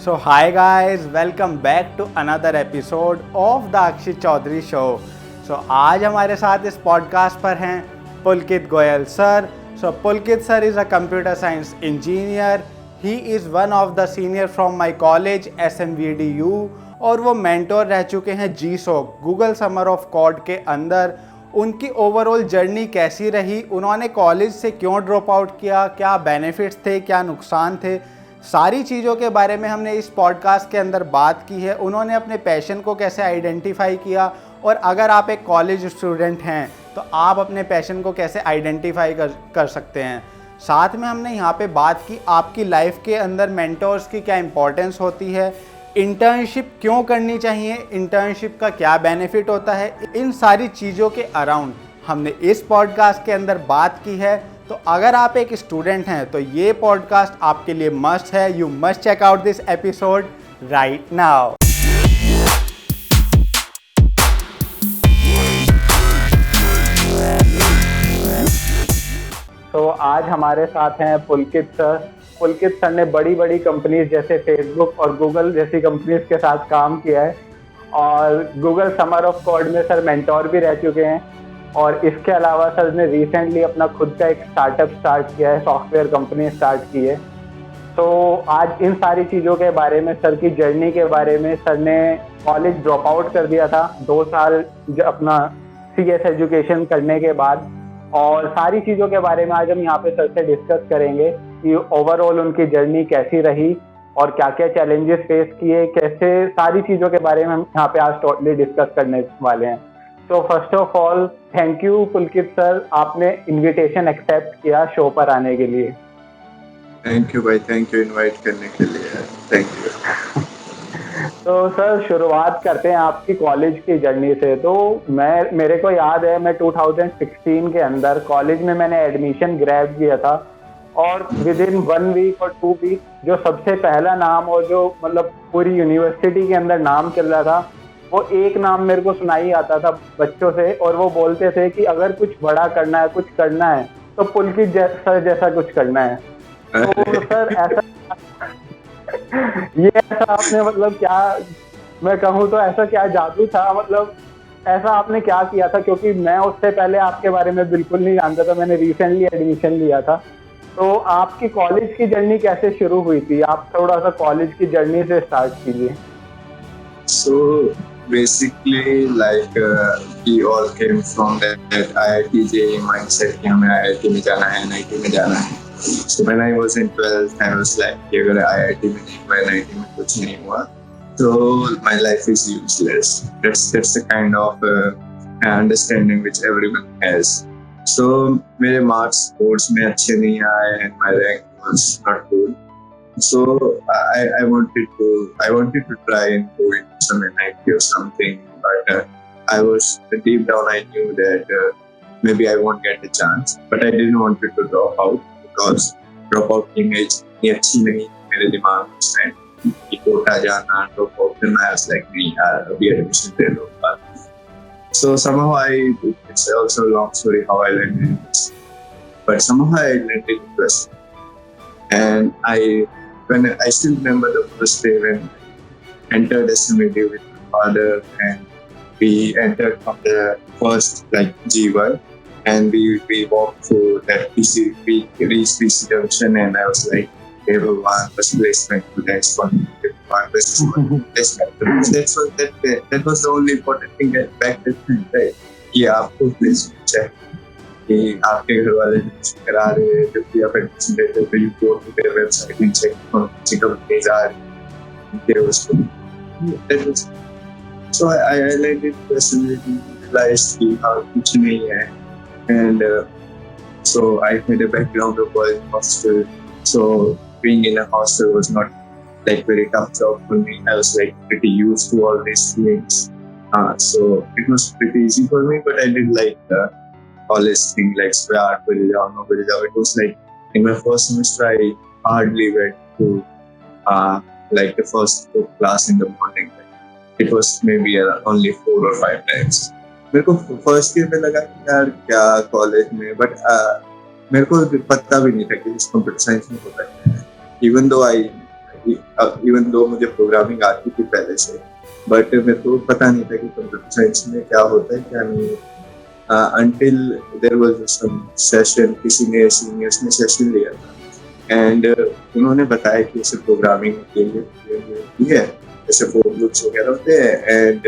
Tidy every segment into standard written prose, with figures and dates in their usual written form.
So hi guys, welcome back to another episode of the Akshit Chaudhary Show. So आज हमारे साथ इस podcast पर हैं Pulkit Goyal sir. So Pulkit sir is a computer science engineer. He is one of the senior from my college SMVDU और वो mentor रह चुके हैं GSOC Google summer of code के अंदर. उनकी ओवरऑल जर्नी कैसी रही, उन्होंने कॉलेज से क्यों ड्रॉप आउट किया, क्या बेनिफिट्स थे, क्या नुकसान थे, सारी चीज़ों के बारे में हमने इस पॉडकास्ट के अंदर बात की है. उन्होंने अपने पैशन को कैसे आइडेंटिफाई किया और अगर आप एक कॉलेज स्टूडेंट हैं तो आप अपने पैशन को कैसे आइडेंटिफाई कर सकते हैं. साथ में हमने यहाँ पे बात की आपकी लाइफ के अंदर मेंटोर्स की क्या इंपॉर्टेंस होती है, इंटर्नशिप क्यों करनी चाहिए, इंटर्नशिप का क्या बेनिफिट होता है. इन सारी चीज़ों के अराउंड हमने इस पॉडकास्ट के अंदर बात की है. तो अगर आप एक स्टूडेंट हैं तो ये पॉडकास्ट आपके लिए मस्ट है. You must check out this episode right now. तो आज हमारे साथ हैं पुलकित सर. पुलकित सर ने बड़ी बड़ी कंपनीज जैसे फेसबुक और गूगल जैसी कंपनीज के साथ काम किया है और गूगल समर ऑफ कॉड में सर मेंटोर भी रह चुके हैं. और इसके अलावा सर ने रिसेंटली अपना खुद का एक स्टार्टअप स्टार्ट किया है, सॉफ्टवेयर कंपनी स्टार्ट की है. तो आज इन सारी चीज़ों के बारे में, सर की जर्नी के बारे में, सर ने कॉलेज ड्रॉप आउट कर दिया था 2 साल अपना CS एजुकेशन करने के बाद, और सारी चीज़ों के बारे में आज हम यहाँ पे सर से डिस्कस करेंगे कि ओवरऑल उनकी जर्नी कैसी रही और क्या क्या चैलेंजेस फेस किए, कैसे सारी चीज़ों के बारे में हम यहाँ पे आज टोटली डिस्कस करने वाले हैं. तो first of all thank you Pulkit sir, आपने इनविटेशन एक्सेप्ट किया शो पर आने के लिए. थैंक यू भाई, थैंक यू इनवाइट करने के लिए, थैंक यू. तो सर शुरुआत करते हैं आपकी कॉलेज की जर्नी से. तो मेरे को याद है मैं 2016 के अंदर कॉलेज में मैंने एडमिशन ग्रैब किया था और विद इन 1 वीक और 2 वीक जो सबसे पहला नाम और जो मतलब पूरी यूनिवर्सिटी के अंदर नाम चल रहा था, वो एक नाम मेरे को सुनाई आता था बच्चों से और वो बोलते थे कि अगर कुछ बड़ा करना है, कुछ करना है तो पुलकित सर जैसा कुछ करना है. तो सर ऐसा ये ऐसा आपने मतलब क्या, मैं कहूँ तो ऐसा क्या जादू था, मतलब ऐसा आपने क्या किया था, क्योंकि मैं उससे पहले आपके बारे में बिल्कुल नहीं जानता था. मैंने रिसेंटली एडमिशन लिया था. तो आपकी कॉलेज की जर्नी कैसे शुरू हुई थी, आप थोड़ा सा कॉलेज की जर्नी से स्टार्ट कीजिए. So basically like we all came from that IIT JEE mindset कि हमें IIT में जाना है, NIT में जाना है. So when I was in 12th I was like कि अगर IIT में नहीं हुआ, NIT में कुछ नहीं हुआ तो my life is useless. That's the kind of understanding which everyone has. So मेरे marks boards में अच्छे नहीं आए and my rank was not good. So I wanted to try and go into some NIT or something, but I was deep down I knew that maybe I won't get a chance, but I didn't want to drop out because drop out image इतनी अच्छी नहीं मेरे दिमाग में उस time कि कोटा जाना drop out. Then I was like नहीं यार अभी admission ले लूँगा. So somehow it's also a long story how I landed in this, but somehow I landed in this. And I still remember the first day when I entered SMAD with my father, and we entered from the first like G1, and we walked through that PC. We reached PC Junction, and I was like, table 1 was placement to next one, table 1 was placement. That was the only important thing back then, right? कि आपको placement चाहिए, कि आपके घर वाले admission करा रहे हैं, जब भी आप एडमिशन लेते हो तो you go to their website and check कौन सी कंपनीज आ रही है उसको. सो आई landed personally realized कि हाँ कुछ नहीं है. And so I had a background of boys hostel, so being in a hostel was not like very tough job for me. I was like pretty used to all these things, so it was pretty easy for me. But I did like college thing like start with it was like in my first semester I hardly went to like the first class in the morning. It was maybe only 4 or 5 times. मेरे को first year में लगा कि यार क्या college में, but मेरे को पता भी नहीं था कि कंप्यूटर साइंस में होता है. Even though I even though मुझे प्रोग्रामिंग आती थी पहले से, बट मेरे को पता नहीं था कि कंप्यूटर साइंस में क्या होता है क्या नहीं होता, until there was some session, किसी ने सीनियर्स ने सेशन लिया था एंड उन्होंने बताया कि ऐसे प्रोग्रामिंग के लिए होती है, जैसे फोर लूप्स वगैरह होते हैं, एंड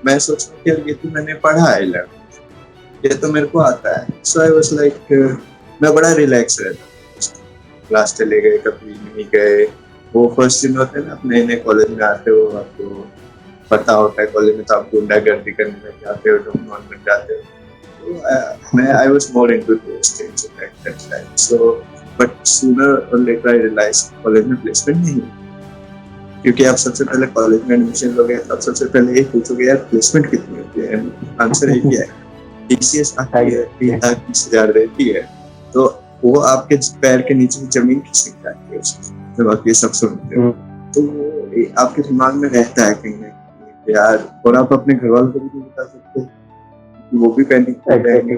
मैं सोच रहा कि ये तो मैंने पढ़ा है 11th, ये तो मेरे को आता है। सो आई वाज लाइक, मैं बड़ा रिलैक्स रहता, क्लास चले गए कभी नहीं गए। वो फर्स्ट दिन होते हैं ना, आप नए नए कॉलेज में आते हो, आपको पता होता है कॉलेज में तो आप गुंडागर्दी करने लग जाते हो, डॉन बन जाते हो। मैं I was more into those things at that time. So, but sooner or later I realized college में प्लेसमेंट नहीं है, क्योंकि आप सबसे पहले कॉलेज में एडमिशन लोगे तब सबसे पहले ये पूछोगे यार प्लेसमेंट कितनी होती है, आंसर एक ही है, TCS आती है 30,000 रहती है। तो वो आपके पैर के नीचे की जमीन खिसक जाती है जब आप ये सब सुनते हो, तो वो आपके दिमाग में रहता है कहीं ना कहीं यार, और आप अपने घर वालों को भी नहीं बता सकते, वो भी पैनिक कर रहेंगे।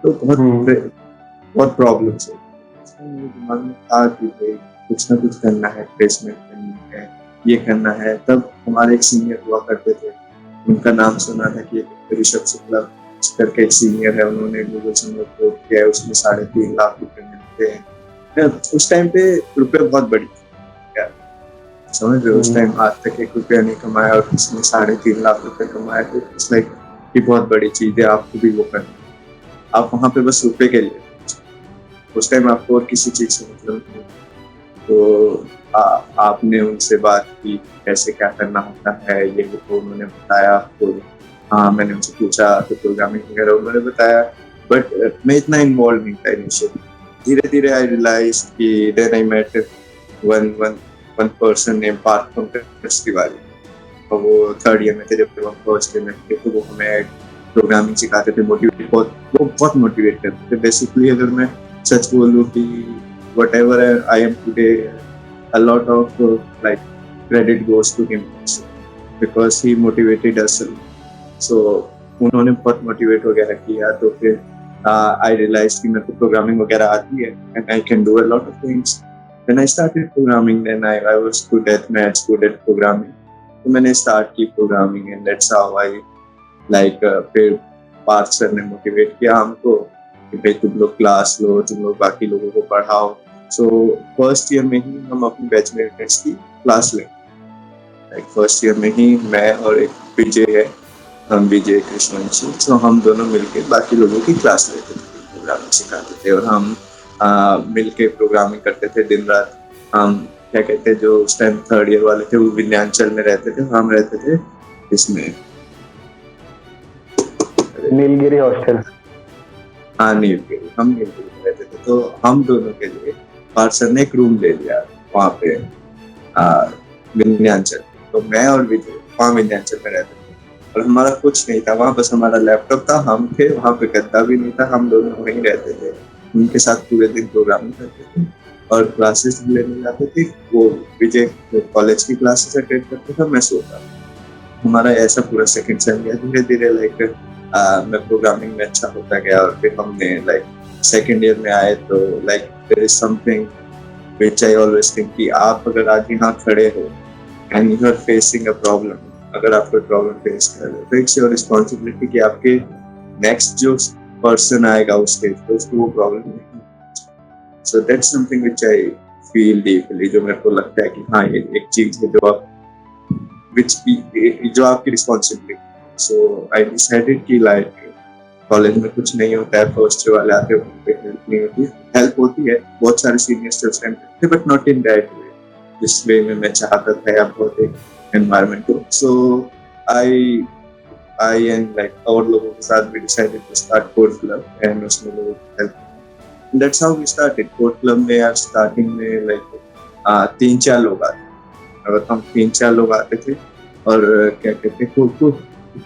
तो बहुत प्रॉब्लम्स है। मेरे दिमाग में था कि भाई कुछ ना कुछ करना है, प्लेसमेंट करनी है, ये करना है। तब हमारे एक सीनियर हुआ करते थे, उनका नाम सुना था कि ऋषभ शुक्ला करके एक सीनियर है, उन्होंने गूगल से कोड किया है, उसमें 3.5 लाख रुपए मिलते हैं। उस टाइम पे रुपये बहुत बड़ी यार, समझ रहे हो, उस टाइम आज तक 1 रुपया नहीं कमाया और किसी ने 3.5 लाख रुपए कमाया, तो इट्स लाइक ये बहुत बड़ी चीज है, आपको भी वो करना। आप वहाँ पे बस रुपए के लिए, उस टाइम आपको और किसी चीज से मतलब नहीं। तो आपने उनसे बात की कैसे क्या करना होता है, ये वो उन्होंने बताया आपको। हाँ, मैंने उनसे पूछा तो प्रोग्रामिंग वगैरह उन्होंने बताया, बट मैं इतना इन्वॉल्व नहीं था इनिशियली। धीरे धीरे आई रियलाइज कि then I met one person name Parth Pankaj Tiwari, और वो 3rd ईयर में थे जब हम फर्स्ट ईयर में थे, तो वो हमें प्रोग्रामिंग सिखाते थे, वो बहुत मोटिवेट करते थे। बेसिकली अगर मैं सच बोलूँ कि whatever I am today, a lot of like credit goes to him also, because he motivated us. So उन्होंने बहुत मोटिवेट वगैरह किया, तो फिर I realized कि मेरे को प्रोग्रामिंग वगैरह आती है and I can do a lot of things. When I started programming, then I was good at maths, good at programming. तो मैंने स्टार्ट की programming and that's how I like, फिर पार्थ सर ने मोटिवेट किया हमको कि भाई तुम लोग क्लास लो, तुम लोग बाकी लोगों को पढ़ाओ। सो फर्स्ट ईयर में ही हम अपने बैचमेट्स की क्लास लें, लाइक फर्स्ट ईयर में ही मैं और एक विजय है, हम विजय कृष्णवंशी, तो हम दोनों मिलके बाकी लोगों की क्लास लेते थे, प्रोग्रामिंग सिखाते थे, और हम मिलके प्रोग्रामिंग करते थे दिन रात। हम क्या कहते हैं, जो उस टाइम 3rd ईयर वाले थे वो विंध्याचल में रहते थे, हम रहते थे इसमें नीलगिरी हॉस्टल। हाँ, नीलगिरी, हम नीलगिरी में रहते थे। तो हम दोनों के लिए पार्थ सर ने एक रूम ले लिया वहाँ पे विंध्याचल, तो मैं और विजय वहाँ विंध्याचल में रहते थे, और हमारा कुछ नहीं था वहाँ, बस हमारा लैपटॉप था, हम थे वहाँ पे, गद्दा भी नहीं था, हम दोनों वहीं रहते थे, उनके साथ पूरे दिन प्रोग्रामिंग करते थे और क्लासेस भी लेने जाते थे। वो विजय कॉलेज की क्लासेस अटेंड करते था, मैं सोता। हमारा ऐसा पूरा सेकंड सेम गया, धीरे धीरे लाइक मैं प्रोग्रामिंग में अच्छा होता गया, और फिर हमने लाइक सेकंड ईयर में आए तो like there is something which I always think कि आप अगर आज यहाँ खड़े हो and you are facing a problem, अगर आप कोई प्रॉब्लम फेस कर रहे हो तो इट्स योर रिस्पॉन्सिबिलिटी कि आपके नेक्स्ट जो पर्सन आएगा उस स्टेज पे उसको वो प्रॉब्लम नहीं। So that's something which I feel deeply, जो मेरे को लगता है कि हाँ ये एक चीज है जो आपकी रिस्पॉन्सिबिलिटी। सो आई डिसाइडेड कि लाइक कॉलेज में कुछ नहीं होता है, फर्स्ट ईयर वाले आते हैं उनको हेल्प नहीं होती, हेल्प होती है, बहुत सारे सीनियर्स उस टाइम थे, but not in that way, जिस वे में मैं चाहता था या बहुत एक एनवायरनमेंट को। सो आई एंड लाइक और लोगों के साथ भी decided to start code club, and उसमें लोगों की help, that's how we started. Code club में यार स्टार्टिंग में लाइक 3-4 लोग आते, अगर हम 3-4 लोग आते थे, और क्या कहते हैं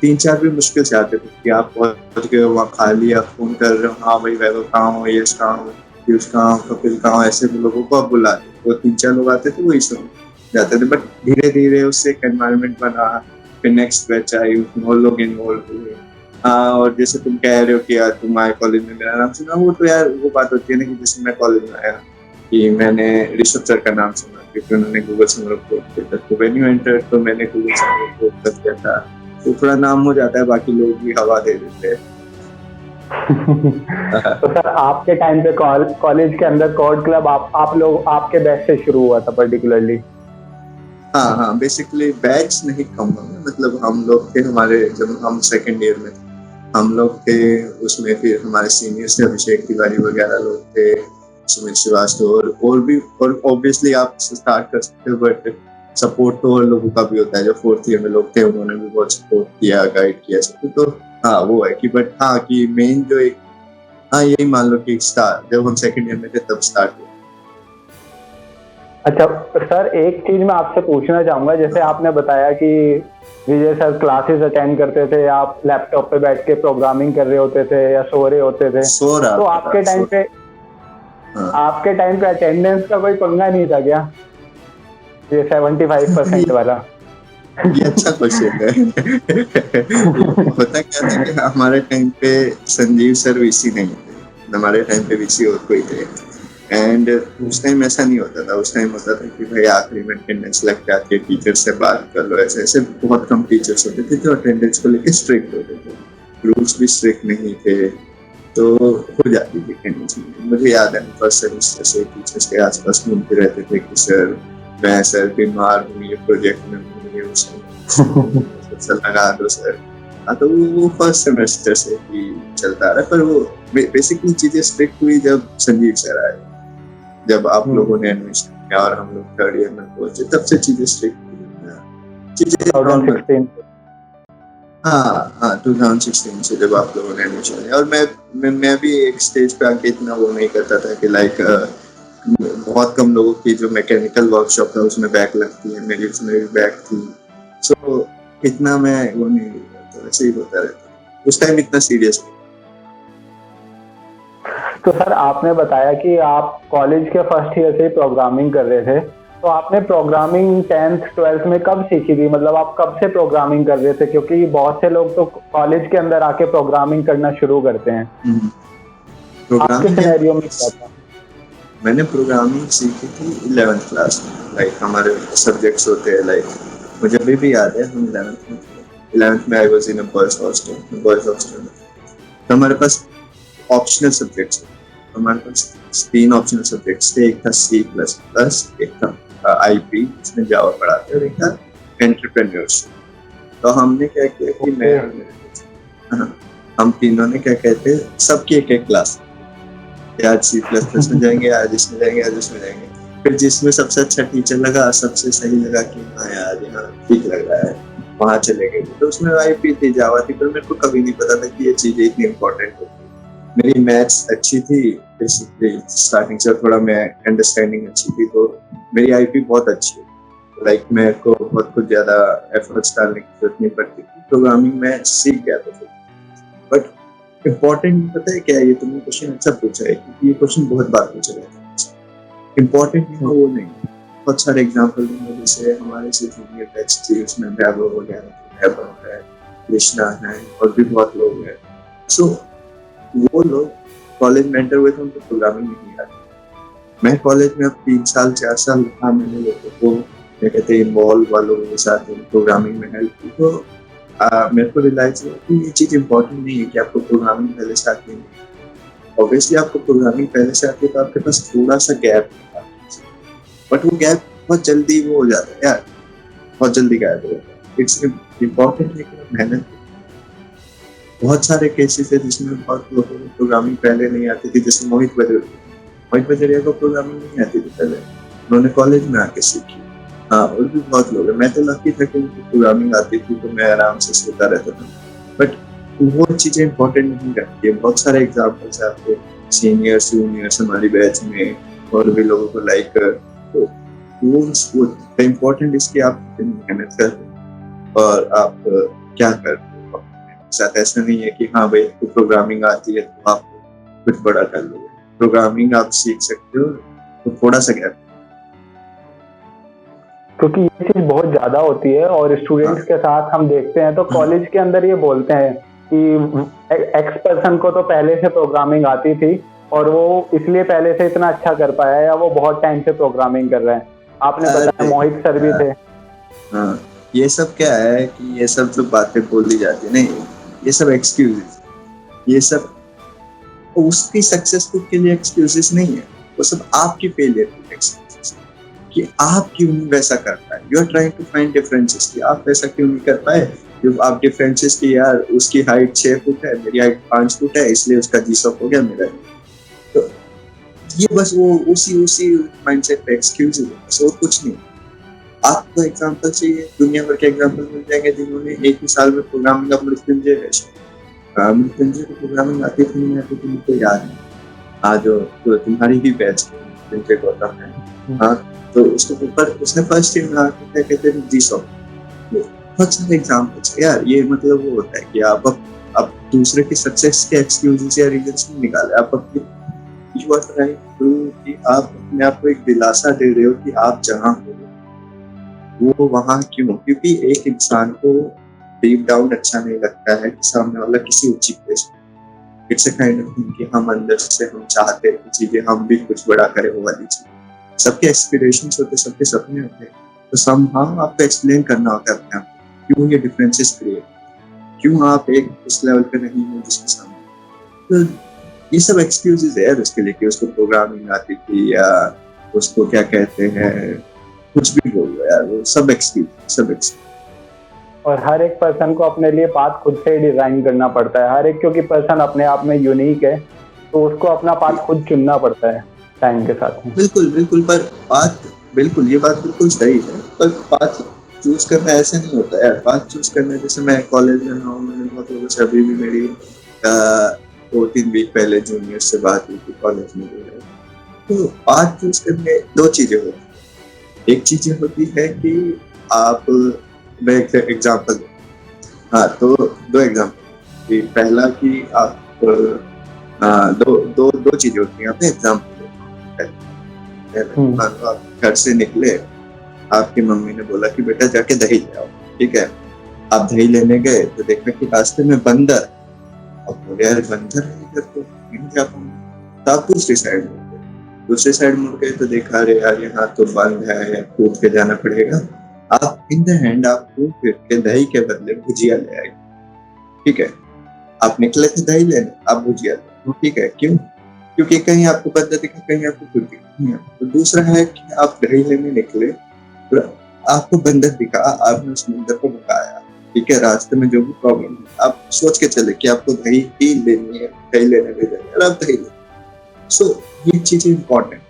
3-4 भी मुश्किल से आते थे कि आप पहुंच गए वहाँ, खाली आप फोन कर रहे हो, हाँ भाई वैभव कहाँ हो, यश कहाँ हो, पीयूष कहाँ हो, कपिल कहाँ हो, ऐसे लोगों को आप बुलाते, वो 3-4 लोग आते थे, वही सब जाते थे। बट धीरे धीरे उससे एक एनवायरनमेंट बना, फिर नेक्स्ट बैच आई, उसमें और लोग इन्वॉल्व हुए। और जैसे तुम कह रहे हो कि यार तुम आए कॉलेज में, मेरा नाम सुना, वो तो यार वो बात होती है ना कि जैसे मैं कॉलेज में आया कि मैंने ऋषभ सर का नाम सुना क्योंकि उन्होंने गूगल समर कोड किया था। तो व्हेन यू एंटर तो मैंने गूगल समर कोड कर दिया था। तो थोड़ा नाम हो जाता है, बाकी लोग भी हवा दे देते हैं। तो सर आपके टाइम पे कॉलेज के अंदर कोड क्लब आप लोग आपके बैच से शुरू हुआ था पर्टिकुलरली? हाँ, बेसिकली बैच नहीं कहूँगा मैं, मतलब हम लोग थे, हमारे जब हम सेकेंड ईयर में थे हम लोग थे उसमें, फिर हमारे सीनियर्स थे, अभिषेक तिवारी वगैरह लोग थे, सुमित श्रीवास्तव और ऑब्वियसली आप स्टार्ट कर सकते हो, बट सपोर्ट तो और लोगों का भी होता है। जो फोर्थ ईयर में लोग थे उन्होंने भी बहुत सपोर्ट किया, गाइड किया सब। तो हाँ वो है कि बट हाँ कि मेन जो एक, हाँ यही मान लो कि स्टार्ट जब हम सेकेंड ईयर में थे तब स्टार्ट हुआ। अच्छा सर, एक चीज मैं आपसे पूछना चाहूंगा, जैसे आपने बताया कि विजय सर क्लासेस अटेंड करते थे, आप लैपटॉप पे बैठ के प्रोग्रामिंग कर रहे होते थे या सो रहे होते थे, सो रहा तो था, आपके टाइम पे हाँ। आपके टाइम पे अटेंडेंस का कोई पंगा नहीं था क्या, ये 75% वाला? ये अच्छा क्वेश्चन है। होता क्या था कि हमारे टाइम पे संजीव सर वीसी नहीं थे, हमारे टाइम पे वीसी और कोई थे। एंड उस टाइम ऐसा नहीं होता था, उस टाइम होता था कि भाई आखिरी में अटेंडेंस लग जाती है, टीचर से बात कर लो, ऐसे ऐसे बहुत कम टीचर्स होते थे जो अटेंडेंस को लेकर स्ट्रिक्ट होते थे। रूल्स भी स्ट्रिक्ट नहीं थे, तो हो जाती थी अटेंडेंस। मुझे याद है फर्स्ट सेमेस्टर से टीचर्स के आसपास घूमते रहते थे कि सर मैं सर बीमार हूँ, ये प्रोजेक्ट में हूँ, ये सर लगा दो सर। हाँ, तो वो फर्स्ट सेमेस्टर से ही चलता रहा, पर वो बेसिकली चीजें स्ट्रिक्ट हुई जब संजीव सर आए, जब आप लोगों ने एडमिशन किया और हम लोग थर्ड ईयर में पहुंचे, तब से चीजें स्ट्रिक्ट हुई। चीजें 2016। हाँ 2016 से जब आप लोगों ने एडमिशन लिया। और मैं भी एक स्टेज पे आके इतना वो नहीं करता था कि लाइक बहुत कम लोगों की जो मैकेनिकल वर्कशॉप था उसमें बैक लगती है, मेरी उसमें भी बैक थी। सो इतना मैं वो नहीं करता, वैसे ही होता रहता, उस टाइम इतना सीरियस नहीं। तो सर आपने बताया कि आप कॉलेज के फर्स्ट ईयर से ही प्रोग्रामिंग कर रहे थे, तो आपने प्रोग्रामिंग 10th 12th में कब सीखी थी, मतलब आप कब से प्रोग्रामिंग कर रहे थे? क्योंकि बहुत से लोग तो कॉलेज के अंदर आके प्रोग्रामिंग करना शुरू करते हैं। आपके सिनेरियो में क्या था? मैंने प्रोग्रामिंग सीखी थी 11th क्लास में। लाइक हमारे सब्जेक्ट्स होते हैं, लाइक मुझे अभी भी याद है, हम 11th में I was in a boys hostel में। तो हमारे पास ऑप्शनल सब्जेक्ट्स, हमारे पास 3 ऑप्शनल सब्जेक्ट्स थे। एक था C++, एक था IP जिसमें जावा पढ़ाते, और एक था एंटरप्रेन्योरशिप। तो हमने क्या किया कि हम तीनों ने क्या कहते हैं, सबकी एक क्लास, आज C++ में जाएंगे, आज इसमें जाएंगे, आज उसमें जाएंगे। फिर जिसमें सबसे अच्छा टीचर लगा, सबसे सही लगा कि हाँ यार यहाँ ठीक लग रहा है, वहाँ चले गए। तो उसमें IP थी, जावा थी, पर मेरे को कभी नहीं पता था कि ये चीजें इतनी इम्पोर्टेंट होती। मेरी मैथ्स अच्छी थी बेसिकली, स्टार्टिंग से थोड़ा मैं अंडरस्टैंडिंग अच्छी थी, तो मेरी IP बहुत अच्छी है। लाइक मेरे को बहुत कुछ ज्यादा एफर्ट्स डालने की जरूरत नहीं पड़ती थी, प्रोग्रामिंग में सीख गया था। बट इम्पोर्टेंट पता है क्या है, ये तुमने क्वेश्चन अच्छा पूछा है, क्योंकि ये क्वेश्चन बहुत बार पूछा जाता है। इम्पोर्टेंट वो नहीं, बहुत सारे एग्जाम्पल दूंगा, जैसे हमारे से जूनियर बैच थी, उसमें वैभव वगैरह है, कृष्णा है, और भी बहुत लोग हैं। सो वो लोग कॉलेज में एंटर हुए थे, उनको प्रोग्रामिंग नहीं आती। मैं कॉलेज में अब 3 साल 4 साल रहा, मैंने लोगों को क्या कहते हैं इन्वॉल्व वालों के साथ प्रोग्रामिंग में हेल्प की, तो मेरे को रियलाइज हुआ कि ये चीज़ इम्पोर्टेंट नहीं है कि आपको प्रोग्रामिंग पहले से आती नहीं। ऑब्वियसली आपको प्रोग्रामिंग पहले से आती है तो आपके पास थोड़ा सा गैप है, बट वो गैप बहुत जल्दी वो हो जाता है यार, बहुत जल्दी गायब हो जाता है। इट्स इम्पोर्टेंट है कि मेहनत। बहुत सारे केसेस है जिसमें बहुत लोगों को प्रोग्रामिंग पहले नहीं आती थी, जैसे मोहित बजरिया को प्रोग्रामिंग नहीं आती थी पहले, उन्होंने कॉलेज में आके सीखी। हाँ, और भी बहुत लोग हैं। मैं तो लकी था कि मुझे प्रोग्रामिंग आती थी, तो मैं आराम से सीखता रहता था। बट वो चीजें इंपॉर्टेंट नहीं रहती है। बहुत सारे एग्जाम्पल्स है आपके सीनियर्स जूनियर्स हमारी बैच में, और भी लोगों को लाइक, तो वो इम्पोर्टेंट इसकी आप मेहनत कर और आप क्या कर साथ। ऐसा नहीं है कि हाँ भाई तो प्रोग्रामिंग आती है तो आप कुछ बड़ा कर लो। प्रोग्रामिंग आप सीख सकते हो, तो थोड़ा सा गैप, क्योंकि ये चीज बहुत ज्यादा होती है, और स्टूडेंट्स के साथ हम देखते हैं तो कॉलेज के अंदर ये बोलते हैं कि एक्स पर्सन को तो पहले से प्रोग्रामिंग आती थी, और वो इसलिए पहले से इतना अच्छा कर पाया है, या वो बहुत टाइम से प्रोग्रामिंग कर रहे हैं? आपने बताया मोहित सर भी थे। हाँ, ये सब क्या है कि ये सब जो बातें बोली जाती है, नहीं, ये सब एक्सक्यूजेस, ये सब उसकी सक्सेसफुल के लिए एक्सक्यूजेस नहीं है, वो सब आपकी फेलियर के एक्सक्यूजेस कि आप क्यों नहीं वैसा कर पाए। You are trying to find differences कि आप वैसा क्यों नहीं कर पाए। आप डिफरेंसेस की, यार उसकी हाइट 6 फुट है, मेरी हाइट 5 फुट है, इसलिए उसका G-SOC हो गया, मेरा। तो ये बस वो उसी माइंडसेट पे एक्सक्यूज है, बस और कुछ नहीं। आपको एग्जांपल चाहिए, दुनिया भर के एग्जांपल मिल जाएंगे जिन्होंने एक ही साल में प्रोग्रामिंग का मृत्युंजय है। मृत्युंजय को प्रोग्रामिंग आती थी नहीं आती थी, मुझको याद है। आज तो तुम्हारी ही बैच मृत्युंजय गौतम है, हाँ, तो उसके ऊपर उसने फर्स्ट टाइम लगा क्या कहते हैं G-SOC। बहुत सारे एग्जांपल्स यार, ये मतलब वो होता है कि आप अब दूसरे की सक्सेस के एक्सक्यूजेस या रीजंस नहीं निकाले, आप अपनी यू आर ट्राइंग टू कि आप अपने आप को एक दिलासा दे रहे हो कि आप जहाँ हो वो वहाँ क्यों। क्योंकि एक इंसान को डीप डाउन अच्छा नहीं लगता है कि सामने वाला किसी ऊंची प्लेस में। It's a kind of thing कि हम अंदर से हम चाहते हैं चीजें, हम भी कुछ बड़ा करें, वो वाली चीज। सबके एस्पिरेशंस होते, सबके सपने होते हैं, तो समहाउ आपको एक्सप्लेन करना होता है अपने आप क्यों ये डिफरेंसेस क्रिएट, क्यों आप एक उस लेवल पे नहीं हो जिसके सामने। तो ये सब एक्सक्यूजेस है यार उसके लिए कि उसको प्रोग्रामिंग आती थी या उसको क्या कहते हैं, कुछ भी बोलो यार, वो सब एक्सक्यूज। और हर एक पर्सन को अपने लिए पाथ खुद से डिजाइन करना पड़ता है, हर एक, क्योंकि पर्सन अपने आप में यूनिक है, तो उसको अपना पाथ खुद चुनना पड़ता है टाइम के साथ में। बिल्कुल, पर पाथ, बिल्कुल ये बात बिल्कुल सही है, पर पाथ चूज करना ऐसे नहीं होता यार। पाथ चूज करना, जैसे मैं कॉलेज में हूँ, मैंने बहुत लोगों से, अभी भी मेरी 2-3 वीक पहले जूनियर से बात हुई थी कॉलेज में। तो पाथ चूज करने दो चीजें होती है। एक चीज होती है कि आप, मैं एग्जांपल, हाँ, तो दो एग्जांपल। पहला कि आप दो चीजें होती हैं यहाँ पे एग्जांपल। मान लो आप घर से निकले, आपकी मम्मी ने बोला कि बेटा जाके दही ले आओ, ठीक है। आप दही लेने गए तो देखा कि रास्ते में बंदर। अब बोले यार बंदर है इधर, तो नहीं जा पाऊंगा। तो आप दूसरी साइड मुड़ गए तो देखा, अरे यार यहाँ तो बंद है, या कूद के जाना पड़ेगा। आप इन द हैंड आप कूद फिर के दही के बदले भुजिया ले आए, ठीक है। आप निकले थे दही लेने, आप भुजिया ले, ठीक है। क्यों? क्योंकि कहीं आपको बंदर दिखा, कहीं आपको कुछ दिखा। तो दूसरा है कि आप दही लेने निकले, आपको बंदर दिखा, आपने उस बंदर को भगाया, ठीक है। रास्ते में जो भी प्रॉब्लम है, आप सोच के चले कि आपको दही ही लेनी है, दही लेने भी जाए, और आप दही ले। सो ये चीजें इंपॉर्टेंट।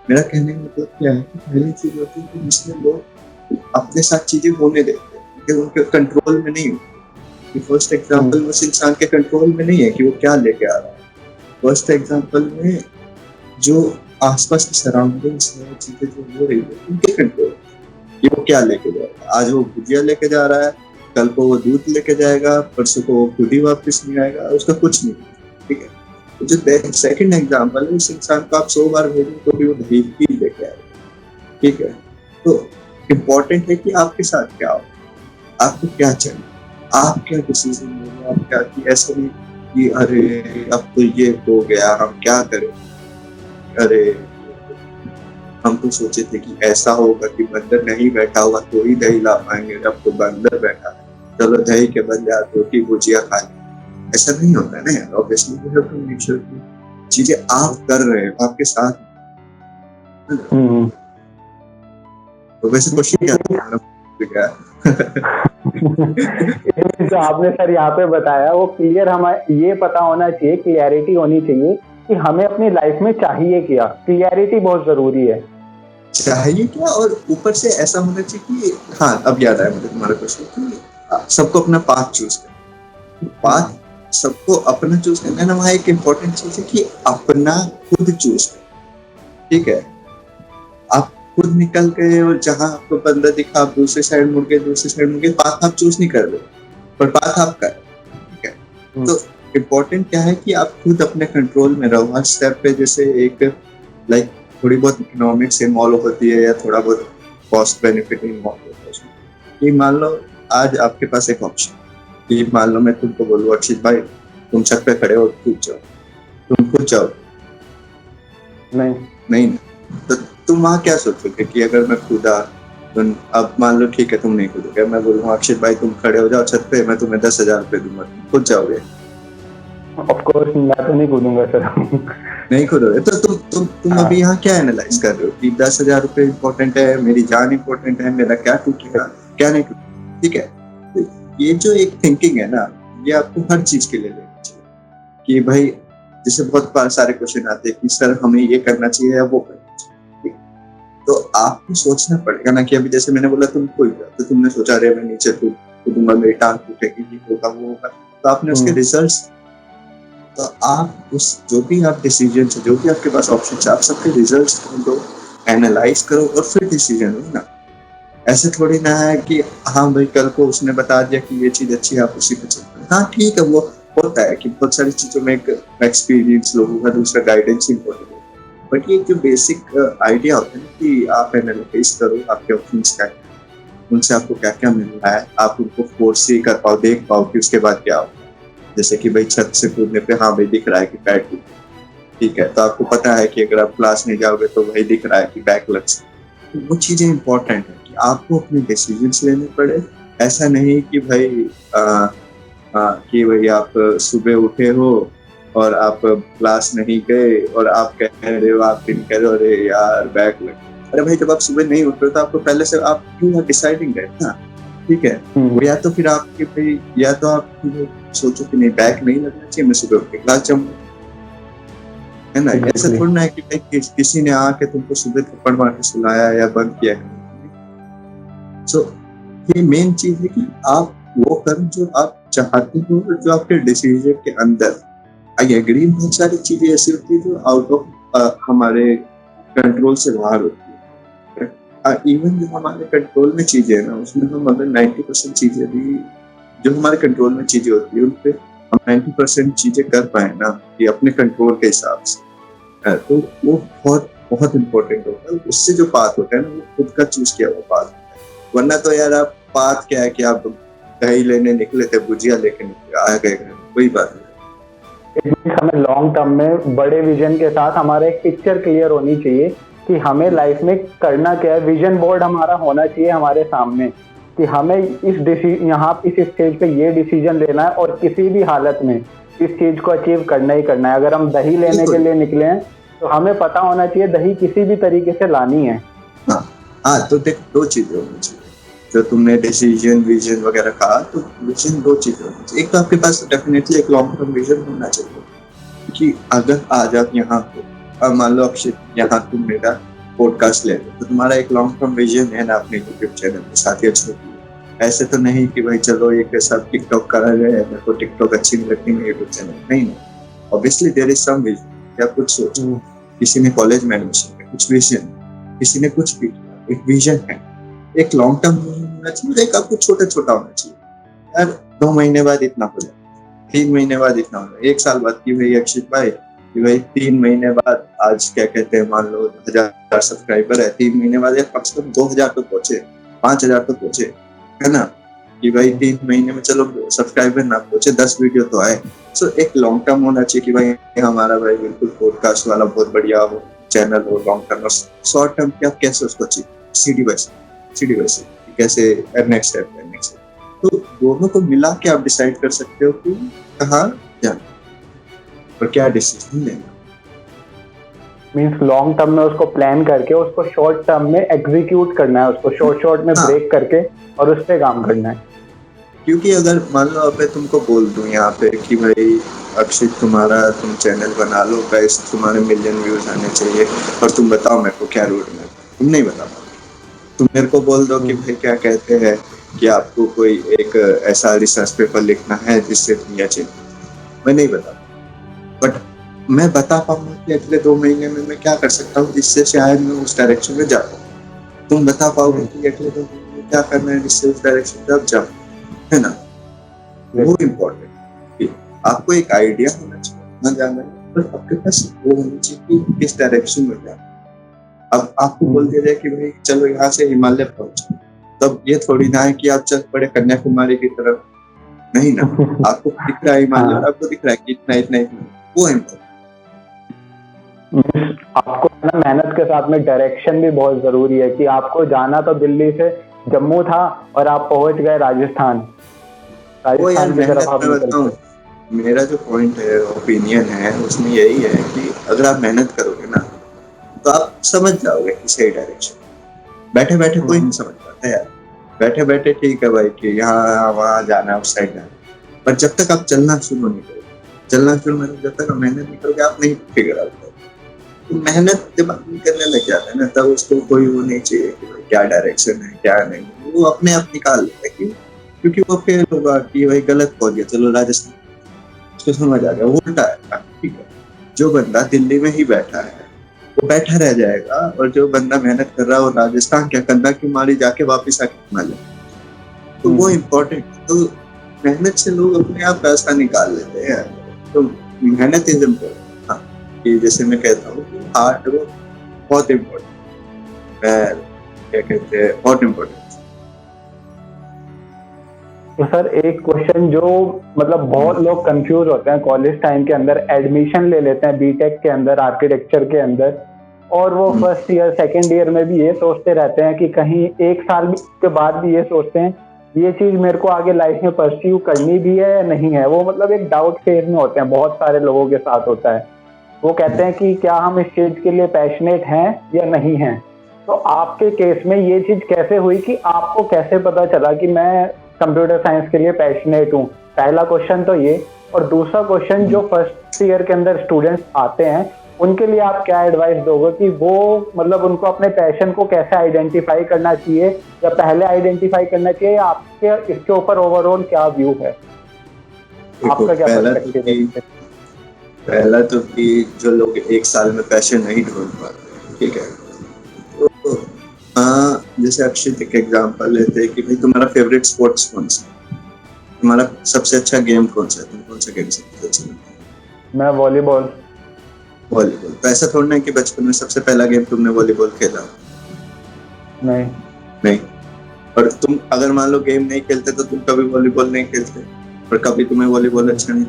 मेरा कहने का मतलब क्या है कि पहली चीज होती है कि जिसमें लोग अपने साथ चीजें होने देते हैं कि उनके कंट्रोल में नहीं होती। फर्स्ट एग्जाम्पल उस इंसान के कंट्रोल में नहीं है कि वो क्या लेके आ रहा है। फर्स्ट एग्जाम्पल में जो आसपास की सराउंडिंग्स है, चीजें जो हो रही है, उनके कंट्रोल कि वो क्या लेके जा रहा है। आज वो भुजिया लेके जा रहा है, कल को वो दूध लेके जाएगा, परसों को वो खुद ही वापस नहीं आएगा, उसका कुछ नहीं, ठीक है। जो सेकंड एग्जांपल है, उस इंसान को आप 100 बार भेजें तो भी वो दही ही लेके आएगा, ठीक है। तो इम्पोर्टेंट है कि आपके साथ क्या हो, आपको क्या चाहिए, आप क्या डिसीजन ले, आप क्या, कि ऐसा नहीं कि अरे अब तो ये हो गया, हम क्या करें, अरे हम तो सोचे थे कि ऐसा होगा कि बंदर नहीं बैठा हुआ तो ही दही ला पाएंगे, अब तो बंदर बैठा है, चलो दही के बदले आप रोटी भुजिया खा लें। ऐसा नहीं होता है ना यार। Obviously you have to make sure कि चीजें आप कर रहे हो, आपके साथ। तो वैसे क्वेश्चन क्या था? जो आपने सर यहाँ पे बताया वो क्लियर, हमें ये पता होना चाहिए, क्लियरिटी होनी चाहिए कि हमें अपनी लाइफ में चाहिए क्या। क्लियरिटी बहुत जरूरी है। चाहिए क्या, और ऊपर से ऐसा होना चाहिए कि, हाँ अब याद आया मुझे तुम्हारा क्वेश्चन कि सबको अपना पाथ चूज करना। पाथ सबको अपना चूज करना है ना। वहाँ एक इम्पोर्टेंट चीज है कि अपना खुद चूज करना, ठीक है। आप खुद निकल गए और जहां आपको बंदा दिखा, आप दूसरी साइड मुड़ गए, पाथ आप चूज नहीं कर रहे, पर पाथ आप कर, ठीक है। तो इम्पोर्टेंट क्या है कि आप खुद अपने कंट्रोल में रहो हर स्टेप पे। जैसे एक लाइक थोड़ी बहुत इकोनॉमिक्स इन्वॉल्व होती है या थोड़ा बहुत कॉस्ट बेनिफिट इन्वॉल्व होता है। कि मान लो आज आपके पास एक ऑप्शन, कि मान लो मैं तुमको बोलूँ अक्षित भाई तुम छत पे खड़े हो, कूद जाओ, तुम कूद जाओ, नहीं। नहीं ना, तो तुम वहाँ क्या सोचोगे कि अगर मैं कूदा तो अब मान लो ठीक है तुम नहीं कूदोगे, मैं बोलूँगा अक्षित भाई तुम खड़े हो जाओ छत पे, मैं तुम्हें 10,000 रुपये दूंगा, तुम कूद जाओगे? ऑफ कोर्स मैं तो नहीं कूदूंगा सर। नहीं कूदोगे तो तुम हाँ। अभी यहाँ क्या एनालाइज कर रहे हो कि 10,000 रुपये इम्पोर्टेंट है, मेरी जान इम्पोर्टेंट है, मेरा क्या टूटेगा क्या नहीं टूटेगा, ठीक है? तो ये जो एक थिंकिंग है ना, ये आपको हर चीज के लिए लेनी चाहिए कि भाई जैसे बहुत सारे क्वेश्चन आते हैं कि सर हमें ये करना चाहिए या वो करना चाहिए, ठीक? तो आपको सोचना पड़ेगा ना कि अभी जैसे मैंने बोला तुम कूद जाओ, तो तुमने सोचा अरे मैं नीचे कूदूंगा मेरी टांग टूटेगी, ये होगा वो होगा, तो आपने उसके रिजल्ट्स, तो आप उस जो भी आप डिसीजन से जो भी आपके पास ऑप्शन है आप सबके रिजल्ट्स ढूंढो, एनालाइज करो और फिर डिसीजन लो ना। ऐसे थोड़ी ना है कि हाँ भाई कल को उसने बता दिया कि ये चीज अच्छी है आप उसी पे चलते हैं। हाँ ठीक है, वो होता है कि बहुत सारी चीजों में एक एक्सपीरियंस लोगों का, दूसरा गाइडेंस इंपॉर्टेंट है, बट ये जो बेसिक आइडिया होता है ना कि आप एनालाइज करो आपके ऑप्शंस क्या है, उनसे आपको क्या क्या मिल रहा है, आप उनको फोर्स ही कर पाओ, देख पाओ कि उसके बाद क्या होगा। जैसे कि भाई छत से कूदने पे हाँ भाई दिख रहा है कि पैर टूट, ठीक है, तो आपको पता है कि अगर आप क्लास नहीं जाओगे तो वही दिख रहा है कि बैक लग सकता है। तो वो चीजें इंपॉर्टेंट है कि आपको अपने डिसीजंस लेने पड़े। ऐसा नहीं कि भाई कि भाई आप सुबह उठे हो और आप क्लास नहीं गए और आप कह रहे हो, आप दिन कह रहे हो अरे यार बैक लग, अरे भाई जब आप सुबह नहीं उठ रहे हो तो आपको पहले से आप क्यों डिसाइडिंग है ना, ठीक है? या तो फिर आपके भाई या तो आप सोचो कि नहीं बैक नहीं लगना चाहिए, मैं सुबह उठ के क्लास जाऊंगा, है ना? ऐसा थोड़ा ना है कि भाई किसी ने आके तुमको सुबह थप्पड़ मार के सुलाया या बंद किया। सो ये मेन चीज है कि आप वो करो जो आप चाहते हो, जो आपके डिसीजन के अंदर। आई एग्री, बहुत सारी चीजें ऐसी होती है जो आउट ऑफ हमारे कंट्रोल से बाहर होती है। इवन जो हमारे कंट्रोल में चीजें है ना, उसमें हम अगर 90% चीजें भी जो हमारे कंट्रोल में चीजें होती है उन पे हम 90% चीजें कर पाए ना कि अपने कंट्रोल के हिसाब से, तो वो बहुत बहुत इम्पोर्टेंट होता है। उससे जो पाथ होता है ना वो खुद का चूज किया हुआ पाथ होता है। वरना तो यार आप पाथ क्या है कि आप दही लेने निकले थे, भुजिया लेके निकले आ गए, कोई बात नहीं। हमें लॉन्ग टर्म में बड़े विजन के साथ हमारा एक पिक्चर क्लियर होनी चाहिए कि हमें लाइफ में करना क्या है। विजन बोर्ड हमारा होना चाहिए हमारे सामने कि हमें यहाँ इस स्टेज पे ये डिसीजन लेना है और किसी भी हालत में इस चीज को अचीव करना ही करना है। अगर हम दही लेने के लिए निकले हैं तो हमें पता होना चाहिए दही किसी भी तरीके से लानी है। हाँ तो देख दो चीजें होनी चाहिए जो तुमने डिसीजन विजन वगैरह कहा, तो विजन दो चीजें होनी चाहिए। एक तो आपके पास डेफिनेटली एक लॉन्ग टर्म विजन होना चाहिए कि अगर आज आप यहाँ पे अब मान लो अक्षित यहाँ तुम मेरा पॉडकास्ट ले लो तो तुम्हारा एक लॉन्ग टर्म विजन है ना अपने यूट्यूब चैनल के साथ ही अच्छी होती है। ऐसे तो नहीं कि भाई चलो एक सब टिकटॉक करा गया है, मेरे को टिकटॉक अच्छी नहीं लगती मैं यूट्यूब चैनल नहीं। Obviously there is some vision, क्या कुछ सोचो, किसी ने कॉलेज में एडमिशन है, कुछ विजन, किसी ने कुछ भी, एक विजन है, एक लॉन्ग टर्म होना चाहिए, एक आपको छोटा छोटा होना चाहिए। यार 2 महीने बाद इतना हो जाए, 3 महीने बाद इतना हो जाए, 1 साल बाद की भाई अक्षित भाई कि भाई 3 महीने बाद आज क्या कहते हैं मान लो 1000 सब्सक्राइबर है, 3 महीने बाद यार कम से कम 2000 तो पहुंचे, 5000 तो पहुंचे, है ना? कि भाई 3 महीने में चलो सब्सक्राइबर ना पहुंचे 10 वीडियो तो आए। सो एक लॉन्ग टर्म होना चाहिए कि भाई हमारा भाई बिल्कुल पॉडकास्ट वाला बहुत बढ़िया हो चैनल हो, लॉन्ग टर्म और शॉर्ट टर्म क्या कैसे उसको अचीव, सीडी बाय सीडी कैसे नेक्स्ट स्टेप, तो दोनों को मिला के आप डिसाइड कर सकते हो कि कहाँ जाना और क्या डिसीजन लेना। मीन्स लॉन्ग टर्म में उसको प्लान करके उसको शॉर्ट टर्म में एग्जीक्यूट करना है, उसको शॉर्ट में ब्रेक करके और उस पर काम करना है। क्योंकि अगर मान लो अब मैं तुमको बोल दूं यहाँ पे कि भाई अक्षित तुम चैनल बना लो गाइस, तुम्हारे मिलियन व्यूज आने चाहिए और तुम बताओ मेरे को क्या रोड में, तुम नहीं बता पाओगे। तुम मेरे को बोल दो कि भाई क्या कहते हैं कि आपको कोई एक ऐसा रिसर्च पेपर लिखना है जिससे दुनिया चेंज, मैं नहीं बता, बट मैं बता पाऊंगा कि अगले 2 महीने में मैं क्या कर सकता हूँ जिससे शायद मैं उस डायरेक्शन में जा पाऊँ। तुम बता पाओगे कि अगले 2 महीने में क्या करना है जिससे उस डायरेक्शन में आप जाओ, है ना? वो इम्पोर्टेंट, आपको एक आइडिया होना चाहिए ना जाना है, पर आपके पास वो होना चाहिए कि किस डायरेक्शन में जाना। अब आपको बोल दिया जाए कि भाई चलो यहाँ से हिमालय पहुंचो, तब ये थोड़ी ना है कि आप चल पड़े कन्याकुमारी की तरफ, नहीं ना। आपको दिख रहा है हिमालय और आपको दिख रहा है कि इतना इतना इतना, वो इम्पोर्टेंट। आपको ना मेहनत के साथ में डायरेक्शन भी बहुत जरूरी है कि आपको जाना तो दिल्ली से जम्मू था और आप पहुंच गए राजस्थान वो यार की तरफ मेहनत आप मैं निकल बताऊं, गए। मेरा जो पॉइंट है, ओपिनियन है, उसमें यही है कि अगर आप मेहनत करोगे ना तो आप समझ जाओगे कि सही डायरेक्शन। बैठे बैठे कोई नहीं समझ पाता यार। बैठे बैठे ठीक है भाई कि यहाँ वहाँ जाना है, उस साइड जाना है, पर जब तक आप चलना शुरू नहीं करोगे, चलना शुरू मतलब जब तक आप मेहनत नहीं करोगे आप नहीं फिगर आउट करोगे। तो मेहनत जब आदमी करने लग जाता है ना, तब उसको कोई वो नहीं चाहिए कि भाई क्या डायरेक्शन है क्या नहीं, वो अपने आप निकाल लेता है। क्यों? क्योंकि वो फेल होगा कि भाई गलत पहुंच गया, चलो राजस्थान, उसको समझ आ गया वो उल्टा है। ठीक है, जो बंदा दिल्ली में ही बैठा है वो बैठा रह जाएगा, और जो बंदा मेहनत कर रहा है वो राजस्थान क्या कंधा की मारी जाके वापिस आके कमा ले, तो वो इम्पोर्टेंट। तो मेहनत से लोग अपने आप पैसा निकाल लेते हैं। तो मेहनत इज इम्पोर्टेंट। हाँ, कि जैसे मैं कहता हूँ हार्ड वर्क बहुत इम्पोर्टेंट है, क्या कहते हैं, बहुत इम्पोर्टेंट। तो सर एक क्वेश्चन जो मतलब बहुत लोग कंफ्यूज होते हैं कॉलेज टाइम के अंदर, एडमिशन ले लेते हैं बीटेक के अंदर आर्किटेक्चर के अंदर, और वो फर्स्ट ईयर सेकंड ईयर में भी ये सोचते रहते हैं कि कहीं एक साल के बाद भी ये सोचते हैं ये चीज मेरे को आगे लाइफ में परस्यू करनी भी है या नहीं है। वो मतलब एक डाउट फेज में होते हैं, बहुत सारे लोगों के साथ होता है। वो कहते हैं कि क्या हम इस चीज के लिए पैशनेट हैं या नहीं हैं। तो आपके केस में ये चीज कैसे हुई कि आपको कैसे पता चला कि मैं कंप्यूटर साइंस के लिए पैशनेट हूँ? पहला क्वेश्चन तो ये। और दूसरा क्वेश्चन, जो फर्स्ट ईयर के अंदर स्टूडेंट्स आते हैं उनके लिए आप क्या एडवाइस दोगे कि वो मतलब उनको अपने पैशन को कैसे आइडेंटिफाई करना चाहिए, या पहले आइडेंटिफाई करना चाहिए, या आपके इसके ऊपर ओवरऑल क्या व्यू है, आपका क्या पर्सपेक्टिव है? पहला तो कि जो लोग एक साल में पैशन नहीं ढूंढ पाते, ठीक है, तो जैसे अक्षित एक एग्जांपल लेते हैं कि भाई तुम्हारा फेवरेट स्पोर्ट्स कौन सा, तुम्हारा सबसे अच्छा गेम कौन सा है, तुम कौन सा गेम सबसे अच्छा लगता है? मैं वॉलीबॉल। वॉलीबॉल। तो ऐसा थोड़ा है कि बचपन में सबसे पहला गेम तुमने वॉलीबॉल खेला? नहीं। और तुम अगर मान लो गेम नहीं खेलते तो तुम कभी वॉलीबॉल नहीं खेलते, और कभी तुम्हें वॉलीबॉल अच्छा नहीं।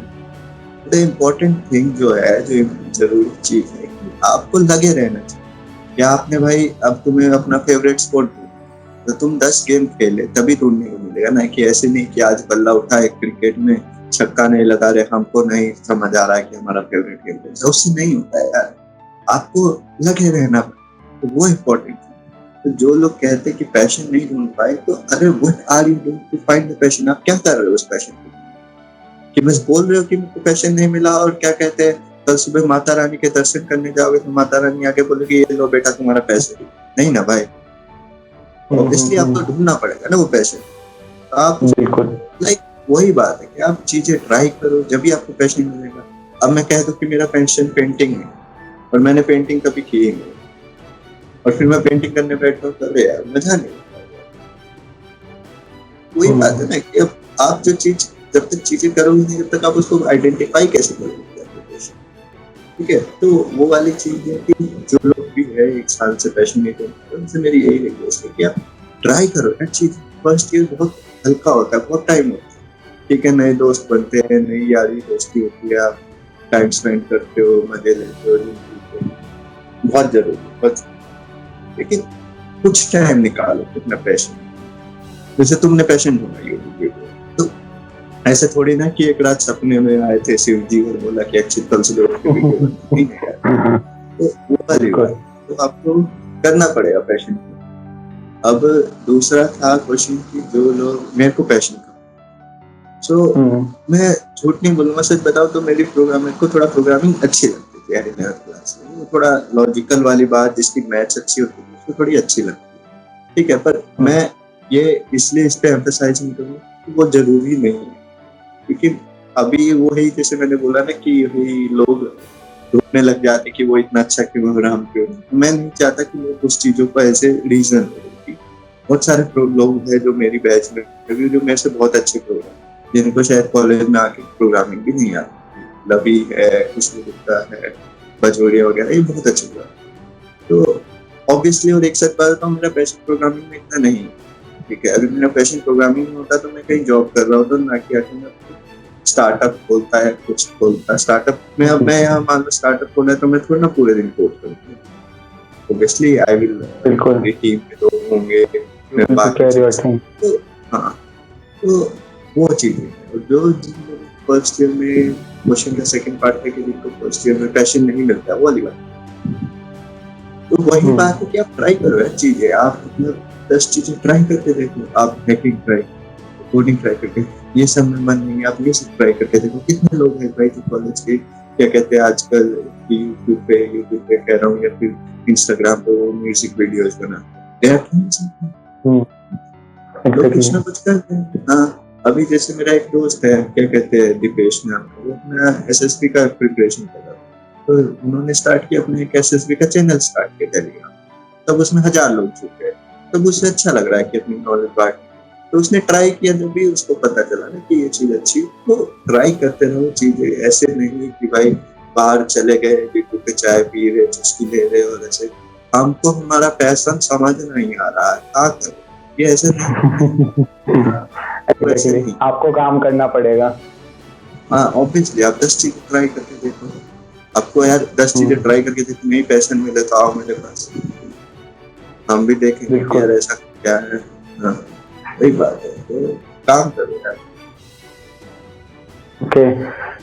द इम्पोर्टेंट थिंग जो है, जो जरूरी चीज है कि आपको लगे रहना चाहिए कि आपने भाई अब तुम्हें अपना फेवरेट स्पोर्ट तो तुम 10 गेम खेले तभी ढूंढने को मिलेगा ना, कि ऐसे नहीं कि आज बल्ला उठा है क्रिकेट में, छक्का नहीं लगा रहे, हमको नहीं समझ आ रहा है कि हमारा फेवरेट गेम है, उससे नहीं होता है यार। आपको लगे रहना, तो वो इम्पोर्टेंट है। तो जो लोग कहते हैं कि पैशन नहीं ढूंढ पाए, तो अरे what are you doing to find the passion? आप क्या कर रहे हो उस पैशन को? कि बस बोल रहे हो कि मुझको पैशन नहीं मिला, और क्या कहते हैं कल सुबह माता रानी के दर्शन करने जाओगे तो माता रानी आके बोलेगी ये लो बेटा तुम्हारा पैशन। नहीं ना भाई, ऑब्वियसली आपको ढूंढना पड़ेगा ना वो पैशन। आप बिल्कुल वही बात है कि आप चीजें ट्राई करो, जब भी आपको पैशन मिलेगा। अब मैं कह दूं कि मेरा पैशन पेंटिंग है और मैंने पेंटिंग कभी की ही नहीं, और फिर मैं पेंटिंग करने बैठता हूँ, तो यार मजा नहीं आता। वही बात है ना कि अब आप जो चीज जब तक चीजें करोगे नहीं, जब तक आप उसको आइडेंटिफाई कैसे करोगे? ठीक है, तो वो वाली चीज है कि जो लोग भी है एक साल से पैशनेट है, उनसे मेरी यही रिक्वेस्ट है कि आप ट्राई करो ना चीज। फर्स्ट ईयर बहुत हल्का होता है, बहुत टाइम होता है, ठीक है, नए दोस्त बनते हैं, नई यारी दोस्ती होती है, आप टाइम स्पेंड करते हो, मजे लेते हो, बहुत जरूरी है। लेकिन कुछ टाइम निकालो अपना पैशन, जैसे तुमने पैशन ढूंढा यूट्यूब वीडियो, तो ऐसे थोड़ी ना कि एक रात सपने में आए थे शिव जी और बोला कि अच्छी कल से वीडियो नहीं है, तो वो वाली बात। तो आपको करना पड़ेगा पैशन को। अब दूसरा था क्वेश्चन कि जो लोग मेरे को पैशन का, मैं झूठ नहीं बोलूंगा, सच बताऊं तो मेरी प्रोग्रामिंग को थोड़ा प्रोग्रामिंग अच्छी लगती थी यार, 11th क्लास में। वो थोड़ा लॉजिकल वाली बात, जिसकी मैथ्स अच्छी होती थी उसको थोड़ी अच्छी लगती है, ठीक है, पर मैं ये इसलिए इस पे एम्फसाइज नहीं करूंगा कि वो जरूरी नहीं है, क्योंकि अभी वही जैसे मैंने बोला ना कि वही लोग ढूंढने लग जाते कि वो इतना अच्छा क्यों हो रहा, हम क्यों नहीं। मैं नहीं चाहता कि लोग उस चीजों को ऐसे रीजन हो। बहुत सारे लोग हैं जो मेरी बैच में, जो मेरे से बहुत अच्छे प्रोग्राम, जिनको शायद कॉलेज में आके प्रोग्रामिंग भी नहीं आती। लवी है, खुशबू गुप्ता है, बजोरिया वगैरह, ये बहुत अच्छे प्रोग्राम। तो ऑब्वियसली, और एक साथ बात बताऊं, मेरा पैशन प्रोग्रामिंग में इतना नहीं, ठीक है। अगर मेरा पैशन प्रोग्रामिंग में होता तो मैं कहीं जॉब कर रहा होता, ना कि आके मैं स्टार्टअप खोलता है, कुछ खोलता है स्टार्टअप में। अब मैं यहाँ मान लो स्टार्टअप खोला है तो मैं थोड़ा ना पूरे दिन कोड करूँगा, ऑब्वियसली आई विल, मेरी टीम में लोग होंगे, मैं बाकी तो हाँ, तो वो चीज़ है। और जो फर्स्ट ईयर में क्वेश्चन का सेकंड पार्ट है कि जिनको फर्स्ट ईयर में पैशन नहीं मिलता, वो वाली बात। तो वही बात है कि आप ट्राई करो यार चीजें, आप मतलब 10 चीजें ट्राई करके देखो, आप हैकिंग ट्राई, कोडिंग ट्राई करके, ये सब में मन नहीं, आप ये सब ट्राई करके देखो। कितने लोग हैं भाई जो कॉलेज के क्या कहते हैं आजकल यूट्यूब पे कह रहा हूँ या फिर इंस्टाग्राम पे वो म्यूजिक वीडियोस बनाते हैं, कुछ ना कुछ करते हैं। हाँ, अभी जैसे मेरा एक दोस्त है, क्या कहते हैं दीपेश नाम, वो अपना एसएसबी का प्रिपरेशन कर रहा है, तो उन्होंने स्टार्ट किया अपने एक एसएसबी का चैनल स्टार्ट किया टेलीग्राम, तब उसमें 1000 लोग जुड़ गए, तब उसे अच्छा लग रहा है कि अपनी नॉलेज बांट, तो उसने ट्राई किया, जब भी उसको पता चला ना कि ये चीज अच्छी, तो ट्राई करते रहो चीजें, ऐसे नहीं कि भाई बाहर चले गए यूट्यूब पे चाय पी रहे, चुस्की ले रहे और ऐसे। हमको हमारा पैशन समझ नहीं आ रहा है, क्या करें, ये ऐसे नहीं आपको काम करना पड़ेगा। हाँ ऑब्वियसली, आप 10 चीजें ट्राई करके देखो, आपको यार 10 चीजें ट्राई करके देखो, नहीं पैशन मिले तो आओ मेरे पास, हम भी देखेंगे यार ऐसा क्या है। हाँ वही बात है, तो काम करो यार। ओके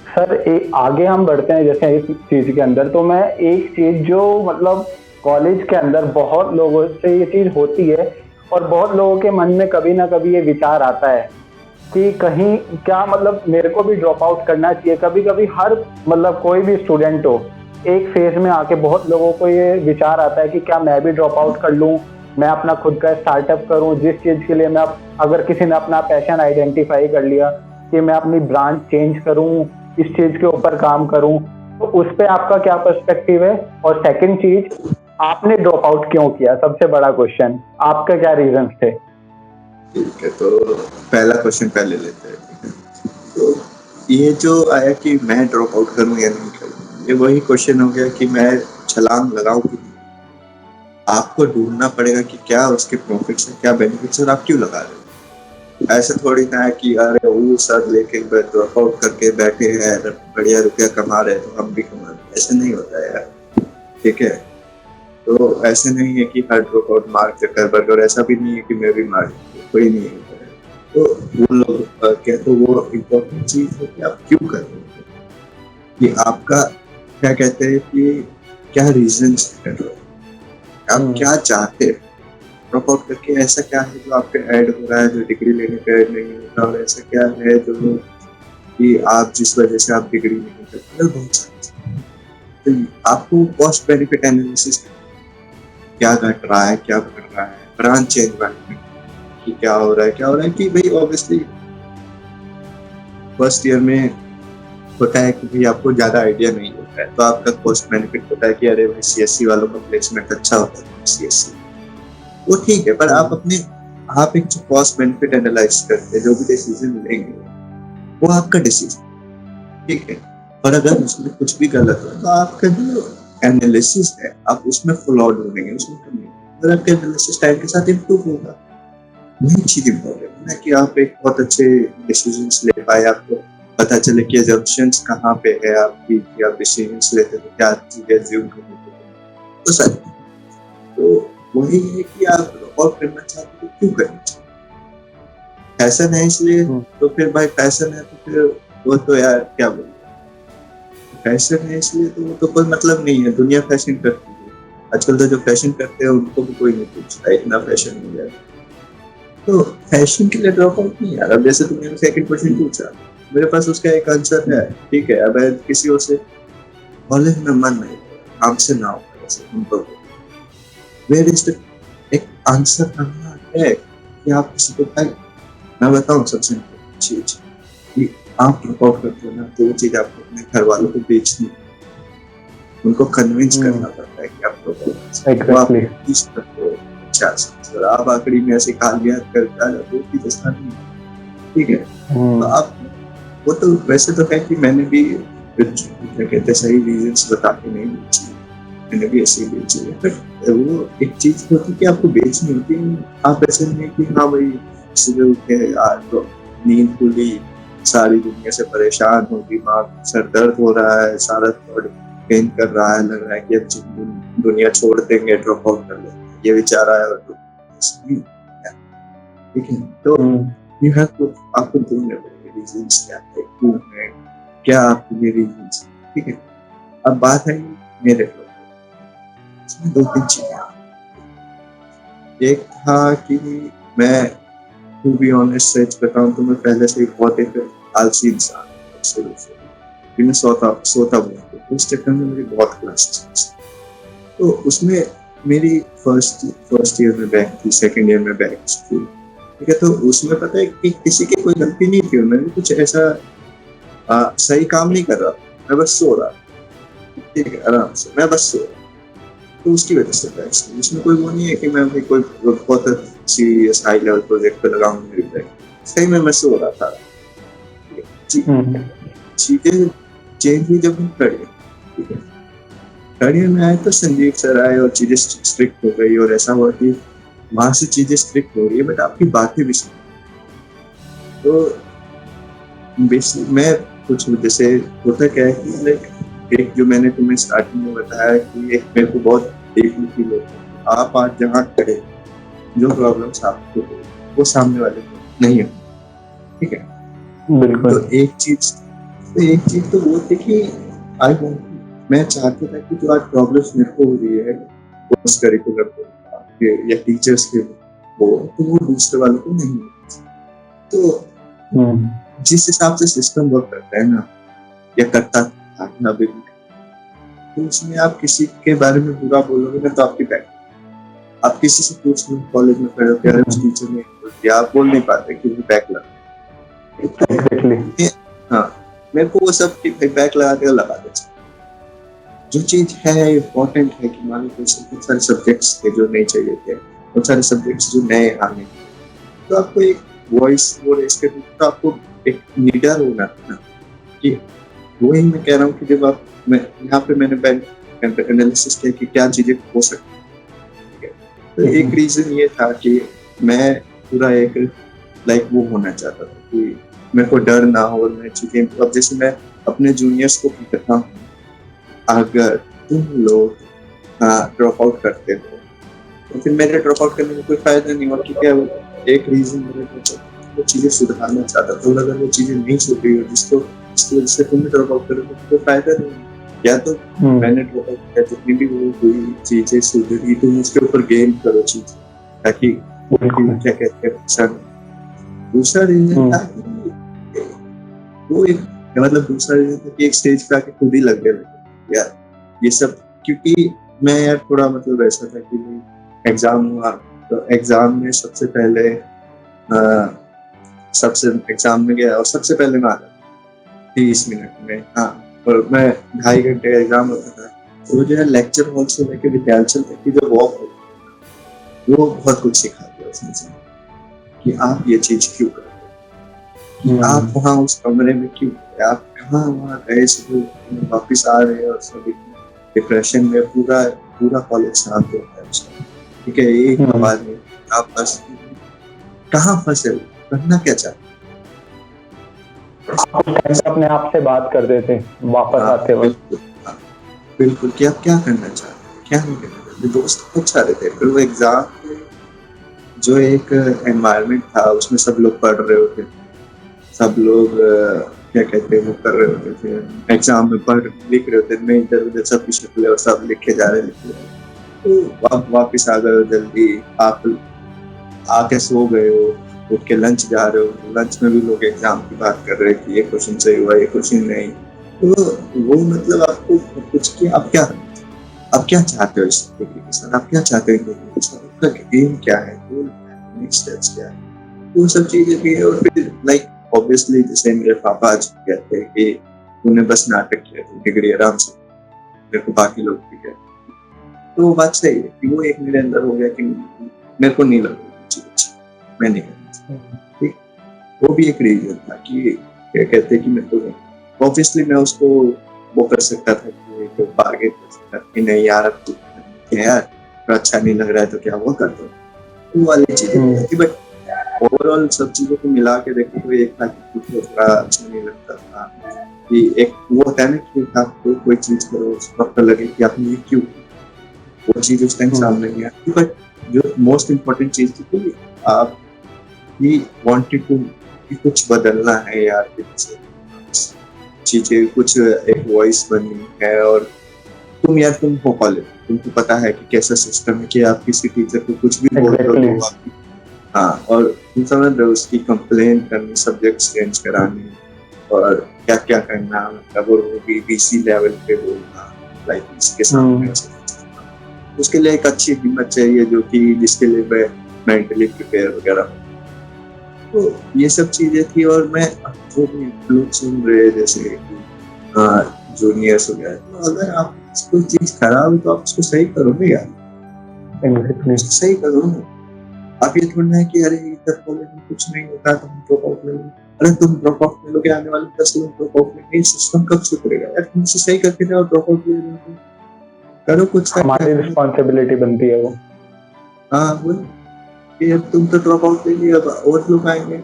सर, आगे हम बढ़ते हैं जैसे इस चीज के अंदर, तो मैं एक चीज जो मतलब कॉलेज के अंदर बहुत लोगों से ये चीज होती है और बहुत लोगों के मन में कभी ना कभी ये विचार आता है कि कहीं क्या मतलब मेरे को भी ड्रॉप आउट करना चाहिए। कभी कभी हर मतलब कोई भी स्टूडेंट हो, एक फेज में आके बहुत लोगों को ये विचार आता है कि क्या मैं भी ड्रॉप आउट कर लूँ, मैं अपना खुद का स्टार्टअप करूँ, जिस चीज़ के लिए मैं अगर किसी ने अपना पैशन आइडेंटिफाई कर लिया कि मैं अपनी ब्रांच चेंज करूँ, इस चीज़ के ऊपर काम करूँ, तो उस पर आपका क्या पर्सपेक्टिव है। और सेकेंड चीज, आपने ड्रॉप आउट क्यों किया, सबसे बड़ा क्वेश्चन, आपके क्या रीजंस थे। ठीक है, तो पहला क्वेश्चन पहले लेते हैं। तो ये जो आया कि मैं ड्रॉप आउट करूं या नहीं करूं, ये वही क्वेश्चन हो गया कि मैं छलांग लगाऊं कि नहीं। आपको ढूंढना पड़ेगा कि क्या उसके प्रॉफिट्स हैं, क्या बेनिफिट्स, और आप क्यों लगा रहे हो। ऐसे थोड़ी ना है कि अरे वो सर लेके ड्रॉप आउट करके बैठे हैं, बढ़िया रुपया कमा रहे तो हम भी कमा रहे, ऐसे नहीं होता है यार, ठीक है। तो ऐसे नहीं है कि हर ड्रॉप आउट मार चक्कर बर्गर, ऐसा भी नहीं है कि मैं भी मार, कोई नहीं है। तो वो लोग कहते, वो इम्पोर्टेंट चीज है कि आप क्यों कर रहे हो, कि आपका क्या कहते हैं कि क्या रीजंस है, आप क्या चाहते हैं ड्रॉप आउट करके, ऐसा क्या है जो आपके ऐड हो रहा है जो डिग्री लेने पे ऐड नहीं होता, और ऐसा क्या है जो कि आप जिस वजह से आप डिग्री नहीं करते, बहुत सारी। तो आपको कॉस्ट बेनिफिट एनालिसिस क्या घट रहा है, क्या बढ़ रहा है, ब्रांच चेंज कि क्या हो रहा है कि भाई ऑब्वियसली फर्स्ट ईयर में होता है कि भाई आपको ज्यादा आइडिया नहीं होता है, तो आपका कॉस्ट बेनिफिट होता है कि अरे भाई सीएससी वालों का प्लेसमेंट अच्छा होता है, सीएससी वो ठीक है, पर आप एक जो कॉस्ट बेनिफिट एनालाइज करते हैं, जो भी डिसीजन लेंगे वो आपका डिसीजन, ठीक है। और अगर उसमें कुछ भी गलत हो तो आपका जो एनालिसिस है आप उसमें फ्लॉ ढूंढेंगे, उसमें कमी, अगर आपका एनालिसिस टाइम के साथ इम्प्रूव होगा, वही चीज इम्पोर्टेंट है कि आप एक बहुत अच्छे डिसीजंस ले पाए, आपको पता चले कि assumptions कहाँ पे है आपकी, कि आप डिसीजंस लेते तो क्या चीजें assume करनी चाहिए, तो सर तो वही है कि आप और करना चाहते हो क्यों करना चाहते, पैशन है इसलिए, तो फिर भाई पैशन है तो फिर वो तो यार क्या बोलूं, पैशन है इसलिए तो वो तो कोई मतलब नहीं है, दुनिया फैशन करती है आजकल, तो जो फैशन करते हैं उनको भी कोई नहीं पूछता, इतना फैशन हो गया। तो फैशन के लिए ड्रॉप आउट नहीं यार। अब जैसे तुमने सेकंड क्वेश्चन पूछा, मेरे पास उसका एक आंसर है, ठीक है। अब किसी और से कॉलेज में मन नहीं, हमसे ना हो ऐसे उनको, वेयर इज द एक आंसर कहाँ है कि आप किसी को भाई, मैं बताऊं सबसे चीज कि आप ड्रॉप आउट करते हो ना, तो वो चीज आपको अपने घर वालों को बेचनी, उनको कन्विंस करना पड़ता है कि आप ड्रॉप आउट, आप आखिरी में ऐसे कालियात करता है तो की जैसा नहीं, ठीक है। तो आप वो तो वैसे तो है कि मैंने भी क्या कहते सही रीजंस बता के नहीं बेची, मैंने भी ऐसे ही बेची है, बट वो एक चीज होती है कि आपको बेचनी होती है। आप ऐसे नहीं कि हाँ भाई सुबह उठे यार तो नींद खुली, सारी दुनिया से परेशान हो, दिमाग सर दर्द हो रहा है, सारा थॉट पेन कर रहा है, लग रहा है कि अब दुनिया छोड़ देंगे, ड्रॉप आउट कर लेंगे, ये विचार आया। और ठीक है, तो यू हैव टू, आपको ढूंढने पड़ेंगे रीजंस क्या है, क्यों है, क्या आपके लिए रीजंस। ठीक है, अब बात है मेरे प्रॉब्लम, इसमें 2-3 चीजें। एक था कि मैं, टू बी ऑनेस्ट सच बताऊं तो मैं पहले से ही बहुत एक आलसी इंसान हूं शुरू से, कि मैं सोता बहुत, उस चक्कर में मेरी बहुत क्लासेस, तो उसमें मेरी फर्स्ट ईयर में बैक थी, सेकंड ईयर में बैक स्कूल। ठीक है, तो उसमें पता है कि किसी की कोई गलती नहीं थी, मैंने कुछ ऐसा सही काम नहीं कर रहा, मैं बस सो रहा, ठीक है, आराम से मैं बस सो रहा, तो उसकी वजह से बैक स्कूल। इसमें कोई वो नहीं है कि मैं कोई बहुत सीरियस हाई लेवल प्रोजेक्ट पे लगाऊं मेरी बैक, सही में मैं सो रहा था। चीजें चेंज हुई जब हम थर्ड ईयर, ठीक है, थर्ड ईयर में आए तो संजीव सर आए और चीजें स्ट्रिक्ट हो गई, और ऐसा हुआ कि वहां से चीजें स्ट्रिक्ट हो रही है बट आपकी बातें भी सुन। तो बेसिक मैं कुछ जैसे होता क्या है कि लाइक एक जो मैंने तुम्हें स्टार्टिंग में बताया कि एक मेरे को बहुत डीपली फील होता है, आप आज जहाँ खड़े, जो प्रॉब्लम्स आपको हो वो सामने वाले को नहीं हो। ठीक है, बिल्कुल। तो एक चीज तो वो थी कि मैं चाहता था कि जो आज प्रॉब्लम्स मेरे को हो रही है पोस्ट करिकुलर या टीचर्स के हो, तो वो दूसरे वालों को नहीं हो। तो जिस हिसाब से सिस्टम वर्क करता है ना, या करता था अभी, तो उसमें आप किसी के बारे में बुरा बोलोगे ना तो आपकी बैक, आप किसी से पूछ लो कॉलेज में खड़े होकर उस टीचर ने बोल, आप बोल नहीं पाते कि वो बैक लगा। हाँ, मेरे को वो सब कि बैक लगा देते। जो चीज है इम्पोर्टेंट है कि मान लो बहुत सारे सब्जेक्ट्स थे जो नहीं चाहिए थे, बहुत सारे सब्जेक्ट्स जो नए आने, तो आपको एक वॉइस वो रेस करनी, तो आपको एक लीडर होना था ना, कि वही मैं कह रहा हूँ कि जब आप, मैं यहाँ पे मैंने बैंक एनालिसिस किया कि क्या चीजें हो सकती है, तो एक रीजन ये था कि मैं पूरा एक लाइक वो होना चाहता था कि मेरे को डर ना हो, मैं चीजें, अब जैसे मैं अपने जूनियर्स को कहता हूँ, अगर तुम लोग ड्रॉप आउट करते हो तो फिर मेरे ड्रॉप आउट करने में कोई फायदा नहीं हुआ, क्योंकि एक रीजन मेरे वो चीजें सुधारना चाहता था, और अगर वो चीजें नहीं सुधर रही हो जिसकी वजह से तुम ड्रॉप आउट करोगे तो कोई फायदा नहीं। या तो मैंने ड्रॉप आउट किया, जितनी भी वो हुई चीजें सुधरी, तुम उसके ऊपर गेम करो चीज, ताकि क्या कहते हैं। दूसरा रीजन था कि वो एक, मतलब दूसरा रीजन था कि एक स्टेज पे आके खुद ही लग गया यार ये सब, क्योंकि मैं यार थोड़ा मतलब ऐसा था कि एग्जाम हुआ, तो एग्जाम में सबसे पहले एग्जाम में गया और सबसे पहले मैं आया 30 मिनट में, हाँ, और मैं 2.5 घंटे का एग्जाम होता था, तो जो है लेक्चर हॉल से लेकर विद्यालय तक की जो वॉक होती वो बहुत कुछ सिखा दिया उसने से, कि आप ये चीज क्यों कर रहे हैं, आप वहाँ उस कमरे में क्यों, आप कहाँ वहाँ गए, सब वापिस आ रहे हैं और सब डिप्रेशन में, पूरा कॉलेज शांत होता है उसका। ठीक है, एक आवाज में आप बस कहाँ फंसे हो, करना क्या चाहते, अपने आप से बात करते थे वापस आते वक्त। बिल्कुल कि आप क्या करना चाहते, क्या नहीं करना चाहते। दोस्त बहुत सारे थे, फिर वो एग्जाम जो एक एनवायरनमेंट था उसमें सब लोग पढ़ रहे होते, सब लोग क्या कहते हैं वो कर रहे होते थे, एग्जाम में पढ़ लिख रहे होते, मैं इधर उधर सब की शक्लें और सब लिखे जा रहे, तो आप वापिस आ गए हो जल्दी, आप आके सो गए हो, उठ के लंच जा रहे हो, लंच में भी लोग एग्जाम की बात कर रहे हैं कि ये क्वेश्चन सही हुआ, ये क्वेश्चन नहीं, तो वो मतलब आपको कुछ कि आप क्या चाहते हो इस तरीके के साथ, आप क्या चाहते हो इनके साथ, आपका गेम क्या है, नेक्स्ट स्टेप्स क्या है, वो सब चीजें भी है। और फिर लाइक ऑब्वियसली जैसे मेरे पापा आज कहते हैं कि तूने बस नाटक किया, तू डिग्री आराम से, मेरे को बाकी लोग भी कहते, तो वो बात सही है कि वो एक मेरे अंदर हो गया कि मेरे को नहीं लगा मैं नहीं करना, ठीक, वो भी एक रीजन था कि क्या कहते हैं कि मेरे को ऑब्वियसली मैं उसको वो कर सकता था कि तो बार्गेन कर सकता कि नहीं यार अब यार अच्छा नहीं लग रहा है तो क्या वो कर दो, वो वाली चीजें थी। बट ओवरऑल सब चीजों को मिला के देखो तो एक था कि कुछ थोड़ा अच्छा नहीं लगता था कि एक वो होता है ना कि आपको कोई चीज करो उसको आपको लगे कि आपने ये क्यों की? वो चीज उस टाइम सामने नहीं आती, बट जो मोस्ट इम्पोर्टेंट चीज थी कि आप ही वांटेड टू कि कुछ बदलना है यार, कुछ चीजें, कुछ एक वॉइस बननी है। और तुम हो कॉलेज, तुमको पता है कि कैसा सिस्टम है कि आप किसी टीचर को कुछ भी बोल दो तो आपकी, हाँ, और तुम समझ रहे हो उसकी कंप्लेन करनी, सब्जेक्ट चेंज कराने और क्या क्या करना, मतलब वो भी बीसी लेवल पे बोलना, लाइक इसके सामने उसके लिए एक अच्छी हिम्मत चाहिए जो कि जिसके लिए मैं मेंटली प्रिपेयर वगैरह। तो ये सब चीजें थी। और मैं जो भी लोग सुन रहे जैसे जूनियर्स वगैरह, तो अगर आप कोई चीज खराब है तो आप उसको सही करोगे यार, सही करो ना। आप ये थोड़ा है कि अरे इधर कॉलेज में कुछ नहीं होता तो हम ड्रॉप आउट ले लो, अरे तुम ड्रॉप आउट ले लोगे, आने वाले 10 लोग ड्रॉप आउट लेंगे, सिस्टम कब सुधरेगा यार? तुम इसे सही करके जाओ, ड्रॉप आउट ले लो, करो कुछ, हमारी रिस्पॉन्सिबिलिटी बनती है वो। हाँ वही, अब तुम तो ड्रॉप आउट ले लिया, अब और लोग आएंगे,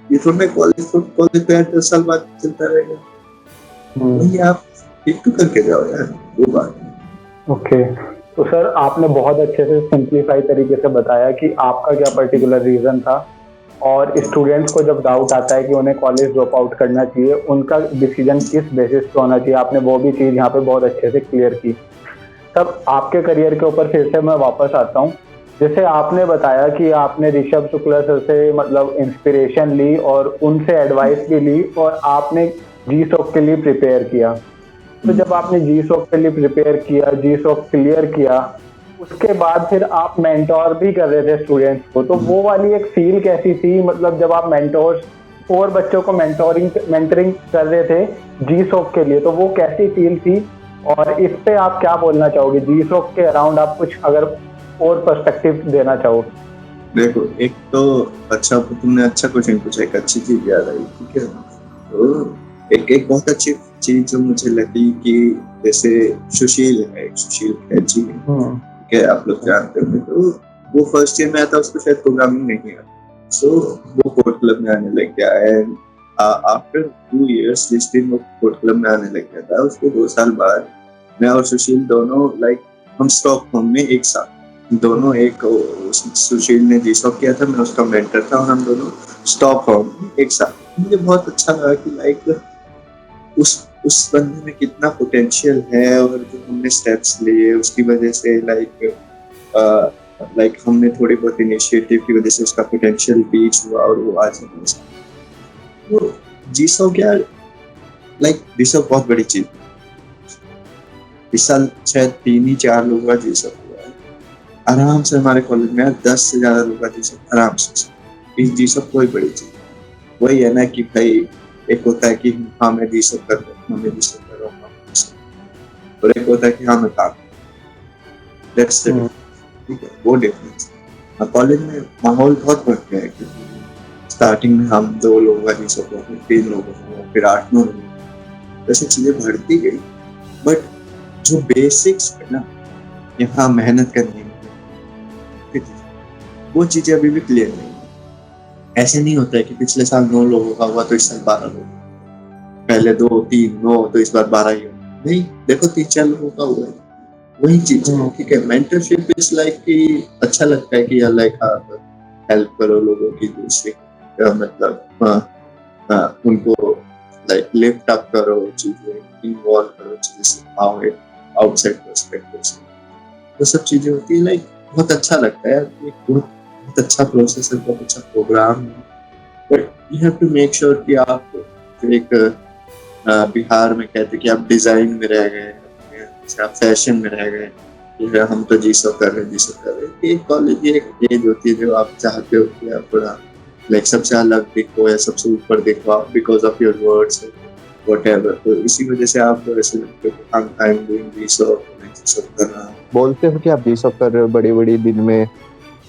ये थोड़ा कॉलेज पे 10 साल बाद चलता रहेगा, वही आप ठीक तो करके जाओ यार, वो बात। ओके, तो सर आपने बहुत अच्छे से सिंप्लीफाई तरीके से बताया कि आपका क्या पर्टिकुलर रीजन था, और स्टूडेंट्स को जब डाउट आता है कि उन्हें कॉलेज ड्रॉप आउट करना चाहिए, उनका डिसीजन किस बेसिस पे होना चाहिए, आपने वो भी चीज़ यहाँ पे बहुत अच्छे से क्लियर की। तब आपके करियर के ऊपर फिर से मैं वापस आता हूँ। जैसे आपने बताया कि आपने ऋषभ शुक्ला सर से मतलब इंस्पिरेशन ली और उनसे एडवाइस भी ली और आपने GSOC के लिए प्रिपेयर किया। तो जब आपने GSOC के लिए प्रिपेयर किया, GSOC क्लियर किया, उसके बाद फिर आप मेंटोर भी कर रहे थे स्टूडेंट्स को, तो वो वाली एक फील कैसी थी? मतलब जब आप मेंटोर्स और बच्चों को मेंटरिंग कर रहे थे GSOC के लिए, तो वो कैसी फील थी? और इस पे आप क्या बोलना चाहोगे GSOC के अराउंड? आप कुछ अगर और पर्सपेक्टिव देना चाहो। देखो, एक तो अच्छा, तुमने अच्छा क्वेश्चन पूछा, एक अच्छी चीज याद आई, ठीक है। तो एक बहुत अच्छी चीज जो मुझे लगी कि जैसे सुशील खैची, ठीक है, आप लोग जानते होंगे, तो वो फर्स्ट ईयर में आता, उसको शायद प्रोग्रामिंग नहीं आता, सो वो कोड क्लब में आने लग गया। एंड आफ्टर 2 years जिस दिन वो कोड क्लब में आने लग गया था, उसके 2 साल बाद मैं और सुशील दोनों लाइक हम स्टॉकहोम में एक साथ, दोनों एक, सुशील ने GSOC किया था, मैं उसका मेंटर था, और हम दोनों स्टॉकहोम एक साथ। मुझे बहुत अच्छा लगा कि लाइक उस बंदे में कितना पोटेंशियल है, और जो हमने स्टेप्स लिए उसकी वजह से लाइक हमने थोड़ी बहुत इनिशिएटिव की वजह से उसका पोटेंशियल रीच हुआ और वो आज है। तो GSOC यार, लाइक GSOC बहुत बड़ी चीज। इस साल शायद 3-4 लोगों का GSOC हुआ है आराम से हमारे कॉलेज में, 10 से ज्यादा लोगों का GSOC आराम से। इस GSOC कोई बड़ी चीज, वही है ना कि भाई एक होता है कि हाँ मैं GSOC कर रहा हूँ, और एक होता है कि हाँ मैं काम, दैट्स द डिफरेंस, ठीक है, वो डिफरेंस। कॉलेज में माहौल बहुत बढ़ गया है, क्योंकि स्टार्टिंग में हम 2 लोगों का GSOC हो, फिर 3 लोगों का, फिर 8-9 लोग, ऐसी चीजें बढ़ती गई। बट जो बेसिक्स है ना, यहाँ मेहनत करनी है, वो चीजें अभी भी क्लियर नहीं है। ऐसे नहीं होता है कि पिछले साल 9 लोगों का हुआ तो इस साल 12 लोग, पहले 2-3-9 तो इस बार 12 ही हो, नहीं, देखो 3-4 लोगों का हुआ है, वही चीज है, ठीक है। मेंटरशिप इज लाइक कि अच्छा लगता है कि लाइक आप हेल्प करो लोगों की, दूसरे मतलब उनको लाइक लिफ्ट अप करो, चीजें इन्वॉल्व करो, चीजें सिखाओ एक आउटसाइड पर्सपेक्टिव से, वो सब चीजें होती है, लाइक बहुत अच्छा लगता है। एक बहुत अच्छा प्रोसेस है, बहुत अच्छा प्रोग्राम है, but you have to make sure कि आप एक बिहार में कहते कि आप डिजाइन में रह गए, आप फैशन में रह गए, हम तो GSOC कर रहे हैं। एक कॉलेज की एक एज होती है जो आप चाहते हो कि आप थोड़ा लाइक सबसे अलग दिखो या सबसे ऊपर दिखो, because of your words whatever, तो इसी वजह से आप ऐसे लगते हो कि आई एम डूइंग GSOC कर रहा हूं। बोलते हो कि आप GSOC कर रहे हो, बड़ी दिन में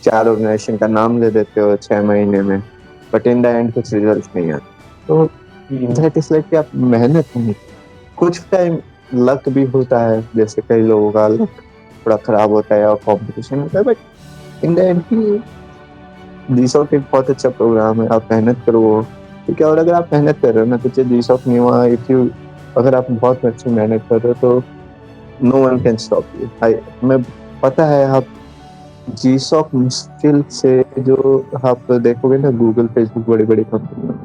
4 ऑर्गेनाइजेशन का नाम ले देते हो 6 महीने में, बट इन द एंड कुछ रिजल्ट नहीं आते, तो दैट इज लाइक कि आप मेहनत नहीं, कुछ टाइम लक भी होता है, जैसे कई लोगों का लक थोड़ा खराब होता है और कंपटीशन होता है, बट इन द एंड जीसॉक एक बहुत अच्छा प्रोग्राम है, आप मेहनत करो, ठीक है। और अगर आप मेहनत कर रहे हो ना तो चाहे जीसॉक नहीं हुआ, इफ यू अगर आप बहुत अच्छी मेहनत कर रहे हो तो no one can stop you. मैं पता है आप जीसॉक मुश्किल से जो आप देखोगे ना गूगल फेसबुक बड़ी बड़ी कंपनियों में,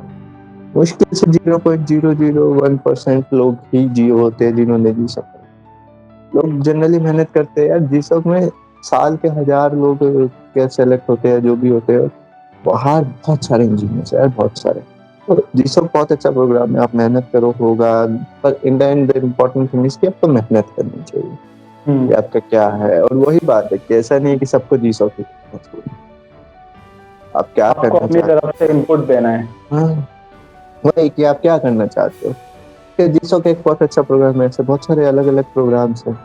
मुश्किल से 0.001% लोग ही जियो होते हैं जिन्होंने जीसॉक। लोग जनरली मेहनत करते हैं यार, जीसॉक में साल के 1000 लोग क्या सेलेक्ट होते हैं, जो भी होते हैं बाहर, बहुत सारे इंजीनियर्स हैं, बहुत सारे। तो जीसॉक बहुत अच्छा प्रोग्राम है, आप मेहनत करो होगा, पर in the end the important thing is कि आपको मेहनत करनी चाहिए कि आपका क्या है। और वही बात है कि ऐसा नहीं है कि सबको जीसॉक ही करना चाहिए, आप क्या आपको करना अपनी चाहते तरफ से इनपुट देना है। हो। हाँ, वही कि आप क्या करना चाहते हो। जीसॉक एक बहुत अच्छा प्रोग्राम है, ऐसे बहुत सारे अलग अलग प्रोग्राम्स हैं,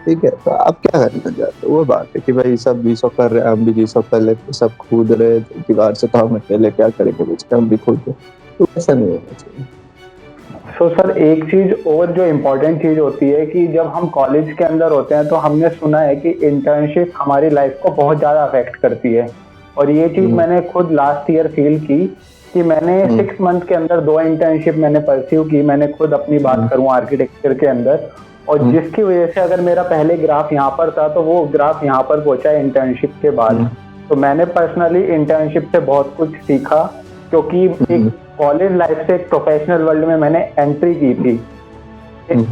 ठीक है। तो आप क्या करना चाहते हो, वो बात है कि भाई सब जीसॉक कर रहे हैं, हम भी जीसॉक कर लेते, सब कूद रहे दीवार से, तो हम अकेले क्या करेंगे, बीच हम भी कूद। तो ऐसा नहीं होना चाहिए। सो सर, एक चीज और जो इम्पोर्टेंट चीज होती है कि जब हम कॉलेज के अंदर होते हैं तो हमने सुना है कि इंटर्नशिप हमारी लाइफ को बहुत ज्यादा अफेक्ट करती है। और ये चीज मैंने खुद लास्ट ईयर फील की कि मैंने 6 मंथ के अंदर 2 इंटर्नशिप मैंने परस्यू की। मैंने खुद अपनी बात करूं आर्किटेक्चर के अंदर, और जिसकी वजह से अगर मेरा पहले ग्राफ यहाँ पर था तो वो ग्राफ यहाँ पर पहुंचा इंटर्नशिप के बाद। तो मैंने पर्सनली इंटर्नशिप से बहुत कुछ सीखा, क्योंकि एक कॉलेज लाइफ से एक प्रोफेशनल वर्ल्ड में मैंने एंट्री की थी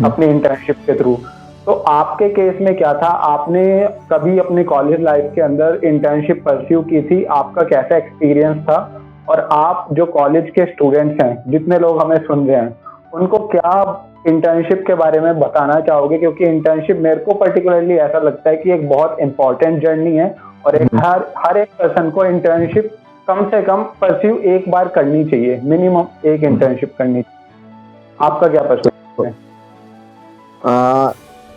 अपनी इंटर्नशिप के थ्रू। तो आपके केस में क्या था, आपने कभी अपनी कॉलेज लाइफ के अंदर इंटर्नशिप परस्यू की थी, आपका कैसा एक्सपीरियंस था? और आप जो कॉलेज के स्टूडेंट्स हैं, जितने लोग हमें सुन रहे हैं, उनको क्या इंटर्नशिप के बारे में बताना चाहोगे? क्योंकि इंटर्नशिप मेरे को पर्टिकुलरली ऐसा लगता है कि एक बहुत इंपॉर्टेंट जर्नी है, और एक हर एक पर्सन को इंटर्नशिप कम से कम परस्यू एक बार करनी चाहिए, मिनिमम एक इंटर्नशिप करनी चाहिए। आपका क्या पर्सपेक्टिव है?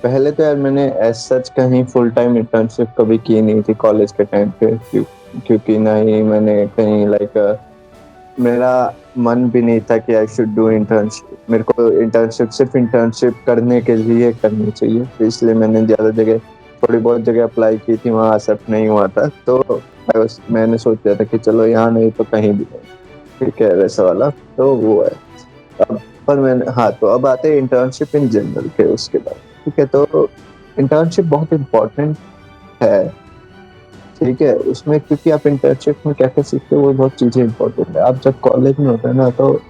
पहले तो यार मैंने एज सच कहीं फुल टाइम इंटर्नशिप कभी की नहीं थी कॉलेज के टाइम पे, क्योंकि ना ही मैंने कहीं मेरा मन भी नहीं था कि आई शुड डू इंटर्नशिप। मेरे को इंटर्नशिप सिर्फ इंटर्नशिप करने के लिए करनी चाहिए, तो इसलिए मैंने ज़्यादा जगह, थोड़ी बहुत जगह अप्लाई की थी, वहाँ एक्सेप्ट नहीं हुआ था। तो मैंने सोच लिया था कि चलो यहाँ नहीं तो कहीं भी नहीं, ठीक है, वैसा वाला। तो वो है अब, पर मैंने, हाँ, तो अब आते हैं इंटर्नशिप इन जनरल के उसके बाद, ठीक है। तो इंटर्नशिप बहुत इम्पोर्टेंट है, ठीक है। उसमें क्योंकि आप इंटर्नशिप में क्या क्या सीखते हो, वो बहुत चीज़ें इंपॉर्टेंट है। आप जब कॉलेज में होते हैं ना तो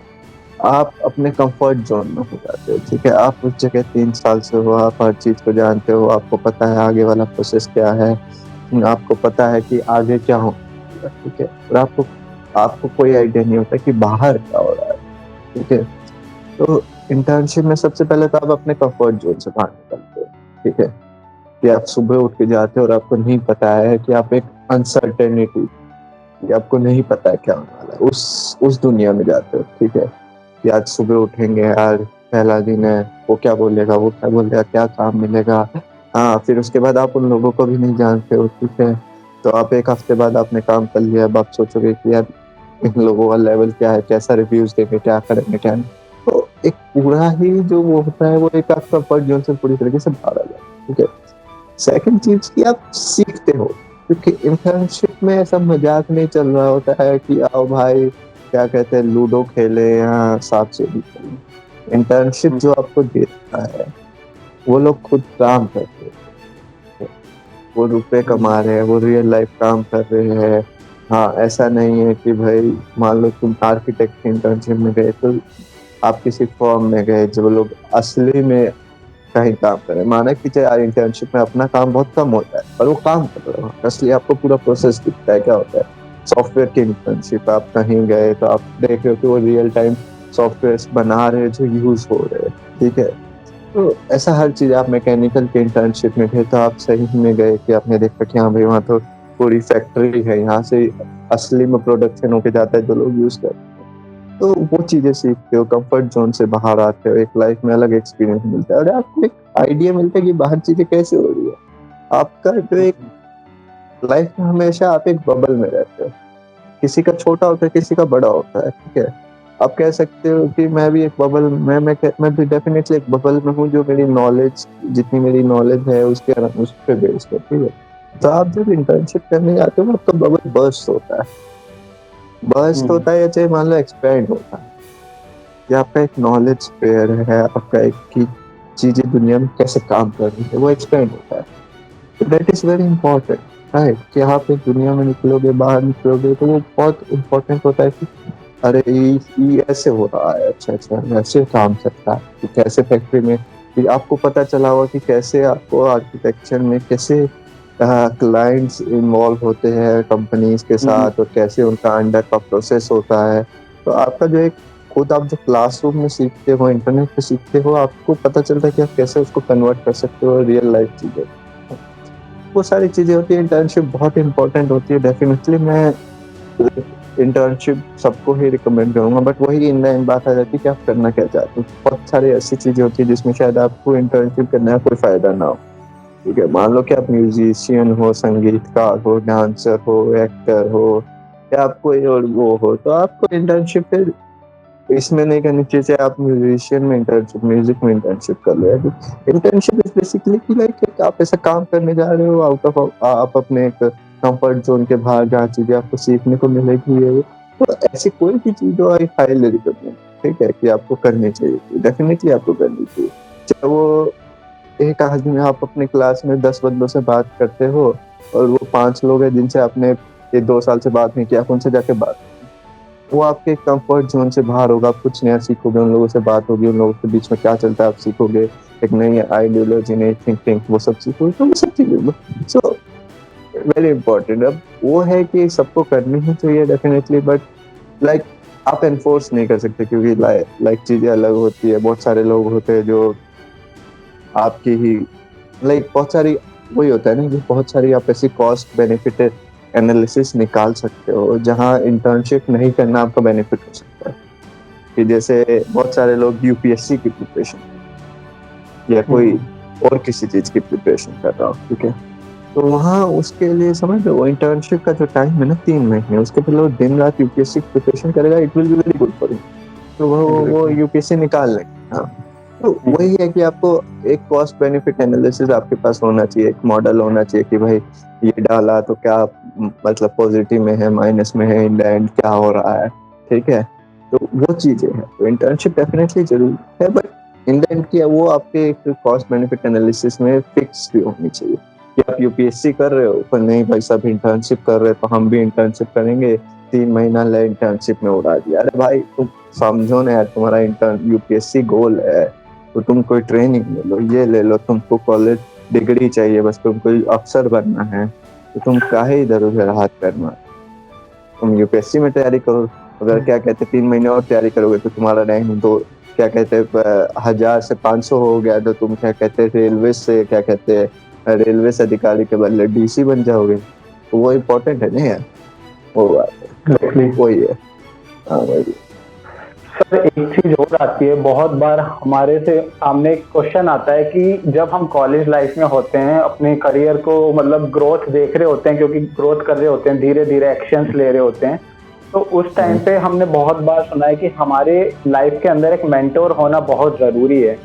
आप अपने कंफर्ट जोन में हो जाते हो, ठीक है। आप उस जगह 3 साल से हो, आप हर चीज़ को जानते हो, आपको पता है आगे वाला प्रोसेस क्या है, आपको पता है कि आगे क्या होगा, ठीक है। और आपको कोई आइडिया नहीं होता कि बाहर क्या हो रहा है, ठीक है। तो इंटर्नशिप में सबसे पहले तो आप अपने कंफर्ट जोन से बाहर निकलते हो, ठीक है। कि आप सुबह उठ के जाते हो और आपको नहीं पता है कि आप एक अनसर्टेनिटी, कि आपको नहीं पता है क्या होने वाला है, उस दुनिया में जाते हो, ठीक है। कि आज सुबह उठेंगे यार, पहला दिन है, वो क्या बोलेगा, वो क्या बोलेगा, क्या काम मिलेगा। हाँ, फिर उसके बाद आप उन लोगों को भी नहीं जानते हो, ठीक है। तो आप एक हफ्ते बाद आपने काम कर लिया, अब आप सोचोगे कि यार इन लोगों का लेवल क्या है, कैसा रिव्यूज देंगे, क्या करेंगे, क्या नहीं। तो एक पूरा ही जो वो होता है, वो एक आपका कंफर्ट जोन से पूरी तरीके से बाहर आ जाता है, ठीक है। सेकंड चीज की आप सीखते हो, क्योंकि इंटर्नशिप में ऐसा मजाक नहीं चल रहा होता है कि आओ भाई क्या कहते हैं लूडो खेले या सांप सीढ़ी खेले। इंटर्नशिप जो आपको देता है वो लोग खुद काम करते हैं, वो रुपए कमा रहे हैं, वो रियल लाइफ काम कर रहे हैं। हाँ, ऐसा नहीं है कि भाई मान लो तुम आर्किटेक्ट इंटर्नशिप में गए तो आप किसी फॉर्म में गए, जो लोग असली में कहीं काम करें, माना कि चाहे इंटर्नशिप में अपना काम बहुत कम होता है पर वो काम कर रहे हो, असली आपको पूरा प्रोसेस दिखता है क्या होता है। सॉफ्टवेयर की इंटर्नशिप आप कहीं गए तो आप देख रहे हो कि वो रियल टाइम सॉफ्टवेयर बना रहे हैं जो यूज हो रहे हैं, ठीक है। तो ऐसा हर चीज, आप मैकेनिकल की इंटर्नशिप में गए तो आप सही में गए कि आपने देखा कि हाँ भाई वहाँ तो पूरी फैक्ट्री है, यहाँ से असली में प्रोडक्शन होके जाता है जो लोग यूज करते हैं। तो वो चीजें सीखते हो, कंफर्ट जोन से बाहर आते हो, एक लाइफ में अलग एक्सपीरियंस मिलता है और आपको एक आइडिया मिलता है कि बाहर चीजें कैसे हो रही है। आपका जो एक लाइफ में हमेशा आप एक बबल में रहते हो, किसी का छोटा होता है, किसी का बड़ा होता है, ठीक है। आप कह सकते हो कि मैं भी एक बबल, मैं भी डेफिनेटली एक बबल में हूँ, जो मेरी नॉलेज, जितनी मेरी नॉलेज है उस पे बेस्ड है, ठीक है। तो आप जब इंटर्नशिप करने जाते हो आपका बबल बर्स्ट होता है, बर्स्ट होता है या चाहे मान लो एक्सपेंड होता है, या आपका एक नॉलेज फेयर है, आपका एक की चीजें दुनिया में कैसे काम कर रही है वो एक्सपेंड होता है। That is very important, right? कि आप एक दुनिया में निकलोगे, बाहर निकलोगे, तो वो बहुत इंपॉर्टेंट होता है कि अरे ये ऐसे हो रहा है, अच्छा अच्छा ऐसे काम चलता है, कि कैसे फैक्ट्री में, कि आपको पता चला हुआ कि कैसे आपको आर्किटेक्चर में कैसे क्लाइंट्स इन्वॉल्व होते हैं कंपनीज के साथ, और कैसे उनका अंडर का प्रोसेस होता है। तो आपका जो एक खुद आप जो क्लासरूम में सीखते हो, इंटरनेट पे सीखते हो, आपको पता चलता है कि आप कैसे उसको कन्वर्ट कर सकते हो रियल लाइफ चीजें। वो सारी चीजें होती है। इंटर्नशिप बहुत इंपॉर्टेंट होती है, डेफिनेटली मैं इंटर्नशिप सबको ही रिकमेंड करूंगा, बट वही इन द एंड बात आ जाती है कि आप करना क्या चाहते हो। बहुत सारी ऐसी चीजें होती है जिसमें शायद आपको इंटर्नशिप करने का कोई फायदा ना हो, ठीक है? मान लो कि आप म्यूजिशियन हो, संगीतकार हो, डांसर हो, एक्टर हो, या आप कोई और वो हो, तो आपको इंटर्नशिप फिर इसमें नहीं करनी चाहिए। आप म्यूजिशियन में इंटर्नशिप, म्यूजिक में इंटर्नशिप कर लो। इंटर्नशिप इज बेसिकली कि लाइक आप ऐसा काम करने जा रहे हो आउट ऑफ आप अपने एक कंफर्ट जोन के बाहर, जहाँ चीजें आपको सीखने को मिलेगी है। तो ऐसी कोई भी चीज हो, आई हाईली रिकमेंड, ठीक है, कि आपको करनी चाहिए, डेफिनेटली आपको करनी चाहिए। चाहे वो एक आदमी, आप अपने क्लास में 10 बंदों से बात करते हो और वो 5 लोग हैं जिनसे आपने ये 2 साल से बात नहीं किया, आप उनसे जाके बात, वो आपके कंफर्ट जोन से बाहर होगा, आप कुछ नया सीखोगे, उन लोगों से बात होगी, उन लोगों के बीच में क्या चलता है आप सीखोगे, एक नई आइडियोलॉजी, नई थिंकिंग, वो सब सीखोगे। तो वो सब चीजें सो वेरी इंपॉर्टेंट। अब वो है कि सबको करनी ही चाहिए डेफिनेटली, बट लाइक आप एनफोर्स नहीं कर सकते, क्योंकि लाइक चीजें अलग होती है। बहुत सारे लोग होते हैं जो आपकी ही लाइक बहुत सारी, वही होता है ना कि बहुत सारी आप ऐसी कॉस्ट बेनिफिट एनालिसिस निकाल सकते हो जहां इंटर्नशिप नहीं करना आपका बेनिफिट हो सकता है। कि जैसे बहुत सारे लोग यूपीएससी की प्रिपरेशन या कोई और किसी चीज की प्रिपरेशन कर रहा हो, ठीक है, तो वहाँ उसके लिए समझ लो वो इंटर्नशिप का जो टाइम है ना 3 महीने, उसके पहले वो दिन रात यूपीएससी की प्रिपरेशन करेगा, it will be very good for you. तो वो यूपीएससी निकाल लेंगे। हाँ, तो वही है कि आपको एक कॉस्ट बेनिफिट एनालिसिस आपके पास होना चाहिए, एक मॉडल होना चाहिए कि भाई ये डाला तो क्या मतलब पॉजिटिव में है, माइनस में है, इन द एंड क्या हो रहा है, ठीक है। तो वो चीजें हैं। तो इंटर्नशिप डेफिनेटली जरूरी है, बट इन द एंड क्या वो आपके एक कॉस्ट बेनिफिट एनालिसिस में फिक्स भी होनी चाहिए कि आप यूपीएससी कर रहे हो पर नहीं भाई सब इंटर्नशिप कर रहे हैं तो हम भी इंटर्नशिप करेंगे, 3 महीना ले इंटर्नशिप में उड़ा दिया। अरे भाई तुम समझो ना यार, तुम्हारा इंटर्न यूपीएससी गोल है तो तुम कोई ट्रेनिंग ले लो, ये ले लो, तुमको कॉलेज डिग्री चाहिए, बस तुमको अफसर बनना है, तो तुम काहे इधर उधर हाथ करना, तुम यूपीएससी में तैयारी करो। अगर क्या कहते 3 महीने और तैयारी करोगे तो तुम्हारा रैंक तो क्या कहते 1000 से 500 हो गया, तो तुम क्या कहते रेलवे से क्या कहते रेलवे से अधिकारी के बदले डीसी बन जाओगे। तो वो इम्पोर्टेंट है ना यार, वो बात है, वही है। हाँ वही। सर एक चीज और आती है, बहुत बार हमारे से सामने एक क्वेश्चन आता है कि जब हम कॉलेज लाइफ में होते हैं, अपने करियर को मतलब ग्रोथ देख रहे होते हैं, क्योंकि ग्रोथ कर रहे होते हैं, धीरे धीरे एक्शंस ले रहे होते हैं, तो उस टाइम पे हमने बहुत बार सुना है कि हमारे लाइफ के अंदर एक मेंटोर होना बहुत जरूरी है।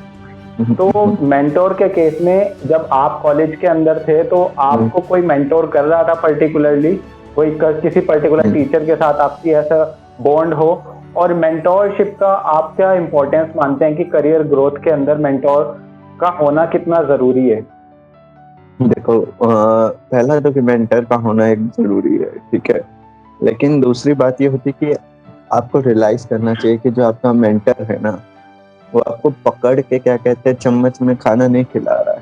तो मेंटोर के केस में जब आप कॉलेज के अंदर थे तो आपको कोई मेंटोर कर रहा था पर्टिकुलरली, कोई किसी पर्टिकुलर टीचर के साथ आपकी ऐसा बॉन्ड हो, और मेंटोरशिप का आप क्या इम्पोर्टेंस मानते हैं कि करियर ग्रोथ के अंदर मेंटोर का होना कितना जरूरी है? देखो पहला तो कि मेंटर का होना एक जरूरी है, ठीक है, लेकिन दूसरी बात ये होती है कि आपको रियलाइज करना चाहिए कि जो आपका मेंटर है ना वो आपको पकड़ के क्या कहते हैं चम्मच में खाना नहीं खिला रहा है।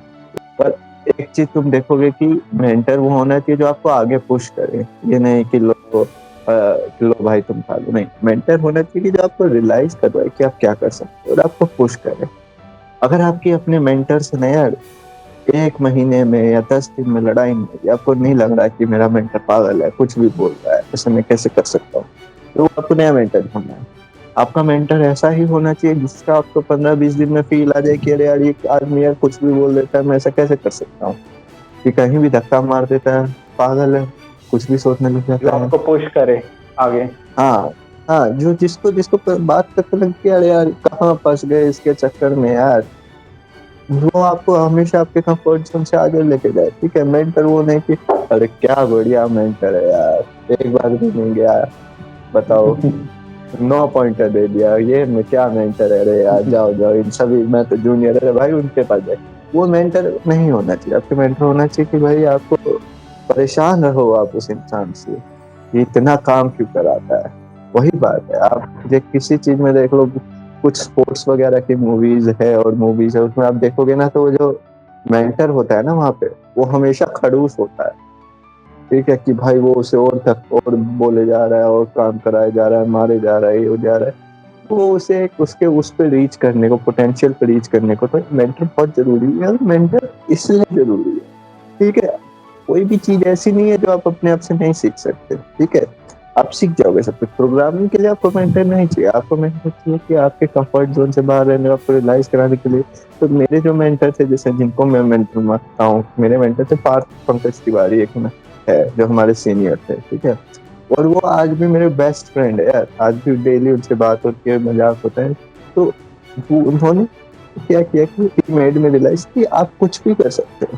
पर एक चीज तुम देखोगे कि मेंटर वो होना चाहिए जो आपको आगे पुश करे, ये नहीं कि लो भाई तुम खा लो, नहीं। मेंटर होना चाहिए कि जो आपको रियलाइज करवाए कि आप क्या कर सकते हो और आपको पुश करे। अगर आपकी अपने मेंटर से ना यार 1 महीने में या 10 दिन में लड़ाई नहीं हुई, आपको नहीं लग रहा कि मेरा मेंटर पागल है, कुछ भी बोल रहा है, ऐसे मैं कैसे कर सकता हूँ, तो आपको नया मेंटर ढूंढना है। आपका मेंटर ऐसा ही होना चाहिए जिसका आपको 15-20 दिन में फील आ जाए कि अरे यार ये आदमी यार कुछ भी बोल देता है, मैं ऐसा कैसे कर सकता हूँ, कि कहीं भी धक्का मार देता है, पागल है, कुछ भी सोचने लग जाता है, आपको पुश करे आगे। हाँ, जो जिसको बात करते लगे यार यार कहाँ फंस गए इसके चक्कर में यार, वो आपको हमेशा आपके कंफर्ट जोन से आगे लेके जाए, ठीक है। मेंटर वो नहीं कि अरे क्या बढ़िया मेंटर है यार, एक बार भी नहीं गया, बताओ 9 पॉइंटर दे दिया, ये मैं क्या मेंटर है, अरे यार जाओ जाओ इन सभी, मैं तो जूनियर है भाई, उनके पास जाए। वो मेंटर नहीं होना चाहिए। आपके मेंटर होना चाहिए कि भाई आपको परेशान रहो आप उस इंसान से, ये इतना काम क्यों कराता है। वही बात है, आप जो किसी चीज में देख लो, कुछ स्पोर्ट्स वगैरह की मूवीज है और मूवीज है, उसमें आप देखोगे ना तो वो जो मेंटर होता है ना वहाँ पे, वो हमेशा खड़ूस होता है, ठीक है, कि भाई वो उसे और तक और बोले जा रहा है और काम कराया जा रहा है, मारे जा रहा है, ये हो जा रहा है, तो वो उसे उसके उस पे रीच करने को, पोटेंशियल पे रीच करने को, तो मेंटर बहुत जरूरी है। मेंटर इसलिए जरूरी है, ठीक है, कोई भी चीज ऐसी नहीं है जो आप अपने आप से नहीं सीख सकते, ठीक है, आप सीख जाओगे सब कुछ। प्रोग्रामिंग के लिए आपको मेंटर नहीं चाहिए, आपको मेंटर चाहिए कि आपके कंफर्ट जोन से बाहर रहने, आपको रियलाइज कराने के लिए। तो मेरे जो मेंटर थे, जैसे जिनको मैं मेंटर मानता हूँ, मेरे मेंटर थे पार्थ पंकज तिवारी, एक है जो हमारे सीनियर थे, ठीक है, और वो आज भी मेरे बेस्ट फ्रेंड है यार, आज भी डेली उनसे बात होती है, मजाक होता है। तो उन्होंने क्या किया कि मेड में रियलाइज कि आप कुछ भी कर सकते हो,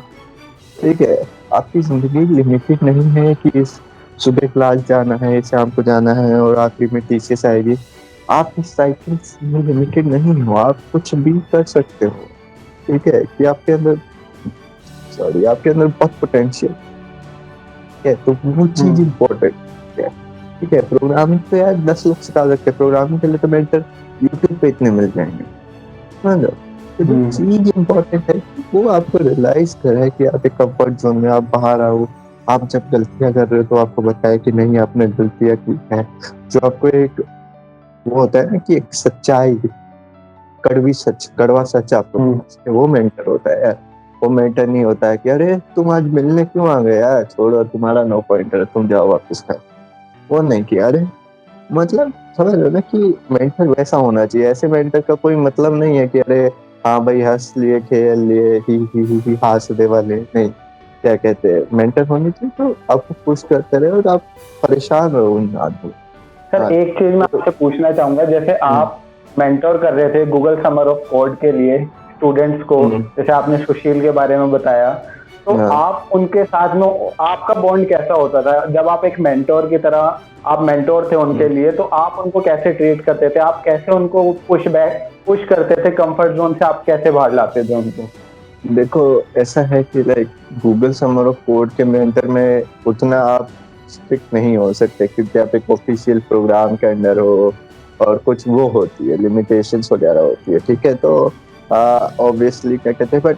ठीक है, आपकी जिंदगी लिमिटेड नहीं है कि इस सुबह क्लास जाना है, शाम को जाना है और आखिर में टीचर्स आएगी। आप इस साइकिल में लिमिटेड नहीं हो, आप कुछ भी कर सकते हो, ठीक है, कि आपके अंदर आपके अंदर बहुत पोटेंशियल है, तो वो चीज इम्पोर्टेंट है, ठीक है। प्रोग्रामिंग तो यार 10 लोग सिखा सकते हैं, प्रोग्रामिंग के लिए तो मेंटर यूट्यूब पे इतने मिल जाएंगे, समझ लो। तो जो चीज इम्पोर्टेंट है वो आपको रियलाइज करे कि आप एक कंफर्ट जोन में आप बाहर आओ, आप जब गलतियां कर रहे हो तो आपको बताए कि नहीं आपने गलतियां की है, जो आपको एक वो होता है ना कि एक सच्चाई, कड़वा सच आपको, वो मेंटर होता है यार। वो मेंटर नहीं होता है कि अरे तुम आज मिलने क्यों आ गए यार, छोड़ो तुम्हारा 9 पॉइंटर, तुम जाओ वापस खाओ, वो नहीं किया। अरे मतलब समझ लो ना कि मेंटर वैसा होना चाहिए। ऐसे मेंटर का कोई मतलब नहीं है कि अरे हाँ भाई हंस लिए, खेल लिए, ही हाथ वाले नहीं, क्या कहते हैं, मेंटर होने चाहिए तो आपको पुश करते रहे और आप परेशान रहो उन आदमी। सर एक चीज मैं आपसे पूछना चाहूंगा, जैसे आप मेंटोर कर रहे थे गूगल समर ऑफ कोड के लिए स्टूडेंट्स को, जैसे आपने सुशील के बारे में बताया, तो आप उनके साथ में आपका बॉन्ड कैसा होता था जब आप एक मेंटोर की तरह, आप मेंटोर थे उनके लिए, तो आप उनको कैसे ट्रीट करते थे, आप कैसे उनको पुश करते थे, कंफर्ट जोन से आप कैसे बाहर लाते थे उनको? देखो ऐसा है कि like Google summer of code के मेंटर में उतना आप स्ट्रिक्ट नहीं हो सकते, क्योंकि आप एक ऑफिशियल प्रोग्राम के अंदर हो और कुछ वो होती है, लिमिटेशंस वगैरह होती है, ठीक है। तो ऑब्वियसली क्या कहते हैं, बट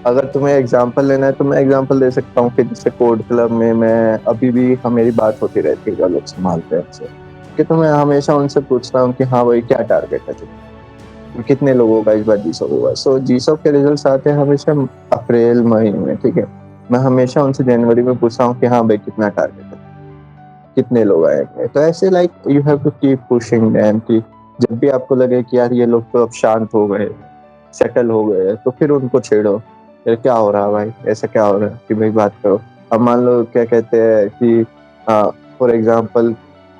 अगर तुम्हें एग्जांपल लेना है तो मैं एग्जांपल दे सकता हूँ कि जैसे कोड क्लब में मैं अभी भी मेरी बात होती रहती है जो लोग संभालते हैं उनसे, कि तो मैं हमेशा उनसे पूछता हूँ कि हाँ भाई क्या टारगेट है तुम्हें, कितने लोगों का इस बार जीसॉप होगा। सो जीसॉप के रिजल्ट आते हैं हमेशा अप्रैल मई में, ठीक है। मैं हमेशा उनसे जनवरी में पूछता हूँ कि हाँ भाई कितना टारगेट है, कितने लोग आएंगे। तो ऐसे like you have to keep pushing them, कि जब भी आपको लगे कि यार ये लोग तो अब शांत हो गए, सेटल हो गए, तो फिर उनको छेड़ो, फिर क्या हो रहा है भाई, ऐसा क्या हो रहा है, कि भाई बात करो। अब मान लो क्या कहते हैं कि फॉर एग्जांपल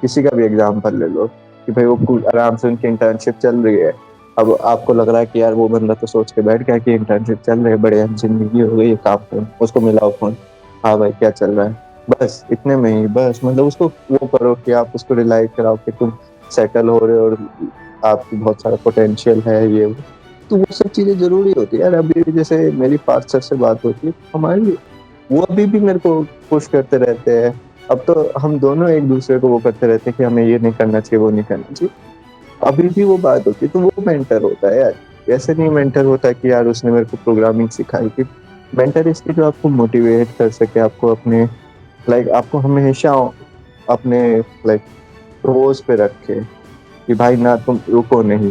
किसी का भी एग्जांपल ले लो कि भाई वो आराम से उनकी इंटर्नशिप चल रही है, अब आपको लग रहा है कि यार वो बंदा तो सोच के बैठ गया कि इंटर्नशिप चल रही है, बड़े जिंदगी हो गई, काम करो, उसको मिलाओ फोन, हाँ भाई क्या चल रहा है, बस इतने में ही, बस मतलब उसको वो करो कि आप उसको रियलाइज कराओ कि तुम सेटल हो रहे हो और आपकी बहुत सारा पोटेंशियल है, ये वो। तो वो सब चीजें जरूरी होती है यार। अभी जैसे मेरी पार्थ सर से बात होती है, हमारी वो अभी भी मेरे को पुश करते रहते हैं। अब तो हम दोनों एक दूसरे को वो करते रहते हैं कि हमें ये नहीं करना चाहिए, वो नहीं करना चाहिए, अभी भी वो बात होती है। तो वो मेंटर होता है यार, ऐसे नहीं मेंटर होता कि यार उसने मेरे को प्रोग्रामिंग सिखाई, कि मेंटर इसलिए जो आपको मोटिवेट कर सके, आपको अपने लाइक आपको हमेशा अपने लाइक रोज पे रखे कि भाई ना तुम रुको नहीं,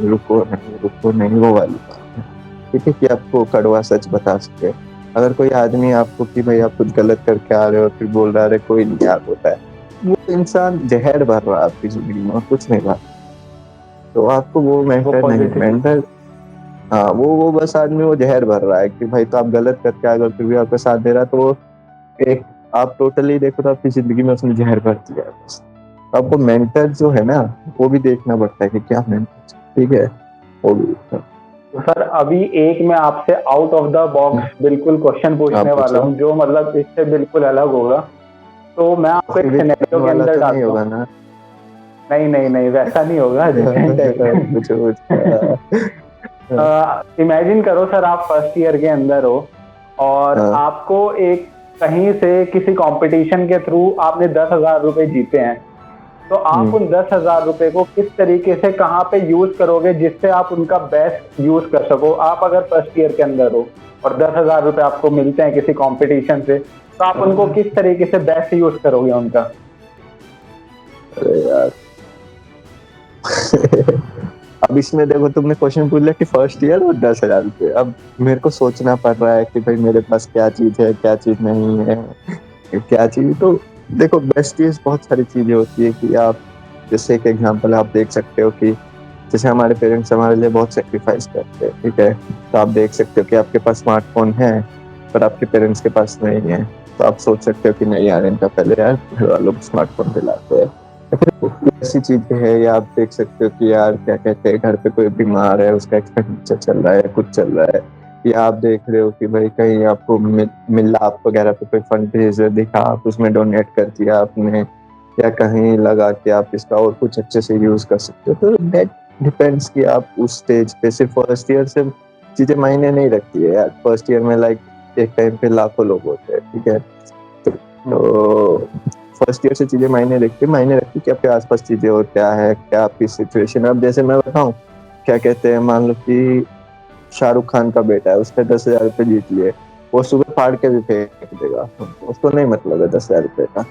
वो वाली बात है, ठीक है, कि आपको कड़वा सच बता सके। अगर कोई आदमी आपको कि भाई आप कुछ गलत करके आ रहे हो फिर बोल रहा है कोई नहीं यार होता है, वो इंसान जहर भर रहा है आपकी जिंदगी में, कुछ नहीं रहा। तो आपको वो मेंटर नहीं, मेंटर हाँ वो बस आदमी वो जहर भर रहा है कि भाई तो आप गलत करके आ गए फिर भी आपका साथ दे रहा, तो वो एक आप टोटली देखो तो आपकी जिंदगी में उसने जहर भर दिया है। बस आपको मेंटर जो है ना वो भी देखना पड़ता है कि क्या मेंटर, ठीक है, वो भी। तो सर अभी एक मैं आपसे आउट ऑफ द बॉक्स बिल्कुल क्वेश्चन पूछने वाला हूँ, जो मतलब इससे बिल्कुल अलग होगा। तो मैं आपको एक सिनेरियो के अंदर डालता हूँ। नहीं नहीं नहीं, वैसा नहीं होगा। इमेजिन करो सर, आप फर्स्ट ईयर के अंदर हो और आपको एक कहीं से किसी कंपटीशन के थ्रू आपने 10,000 रुपए जीते हैं, तो आप उन 10,000 रुपए को किस तरीके से कहाँ पे यूज करोगे जिससे आप उनका बेस्ट यूज कर सको। आप अगर फर्स्ट ईयर के अंदर हो और 10,000 रुपए आपको मिलते हैं किसी कंपटीशन से, तो आप उनको किस तरीके से बेस्ट यूज करोगे उनका? अरे यार अब इसमें देखो, तुमने क्वेश्चन पूछ लिया कि फर्स्ट ईयर और 10,000 रुपये। अब मेरे को सोचना पड़ रहा है कि भाई मेरे पास क्या चीज है, क्या चीज नहीं है, क्या चीज। तो देखो, बेस्ट चीज बहुत सारी चीजें होती है कि आप, जैसे एक एग्जांपल आप देख सकते हो कि जैसे हमारे पेरेंट्स हमारे लिए बहुत सेक्रीफाइस करते हैं, ठीक है। तो आप देख सकते हो कि आपके पास स्मार्टफोन है पर आपके पेरेंट्स के पास नहीं है, तो आप सोच सकते हो कि नहीं यार, इनका पहले यार घर वालों को स्मार्टफोन दिलाते हैं। ऐसी चीजें है। या आप देख सकते हो कि यार क्या कहते हैं, घर पे कोई बीमार है, उसका एक्सपेंडिचर चल रहा है, कुछ चल रहा है। या आप देख रहे हो कि भाई कहीं आपको मिला आप वगैरह पे कोई फंड भेज दिखा, आप उसमें डोनेट कर दिया आपने, या कहीं लगा कि आप इसका और कुछ अच्छे से यूज कर सकते हो। तो दैट डिपेंड्स कि आप उस स्टेज पे, सिर्फ फर्स्ट ईयर से चीजें मायने नहीं रखती है यार। फर्स्ट ईयर में लाइक एक टाइम पे लाखों लोग होते हैं, ठीक है। तो फर्स्ट ईयर से चीजें मायने रखती कि आपके आसपास चीजें और क्या है, क्या आपकी सिचुएशन। अब जैसे मैं बताऊं, क्या कहते हैं, मान लो कि शाहरुख खान का बेटा है, उसने 10,000 रुपये जीत लिए, वो सुबह फाड़ के भी फेंक देगा, उसको नहीं मतलब है 10,000 रुपये का,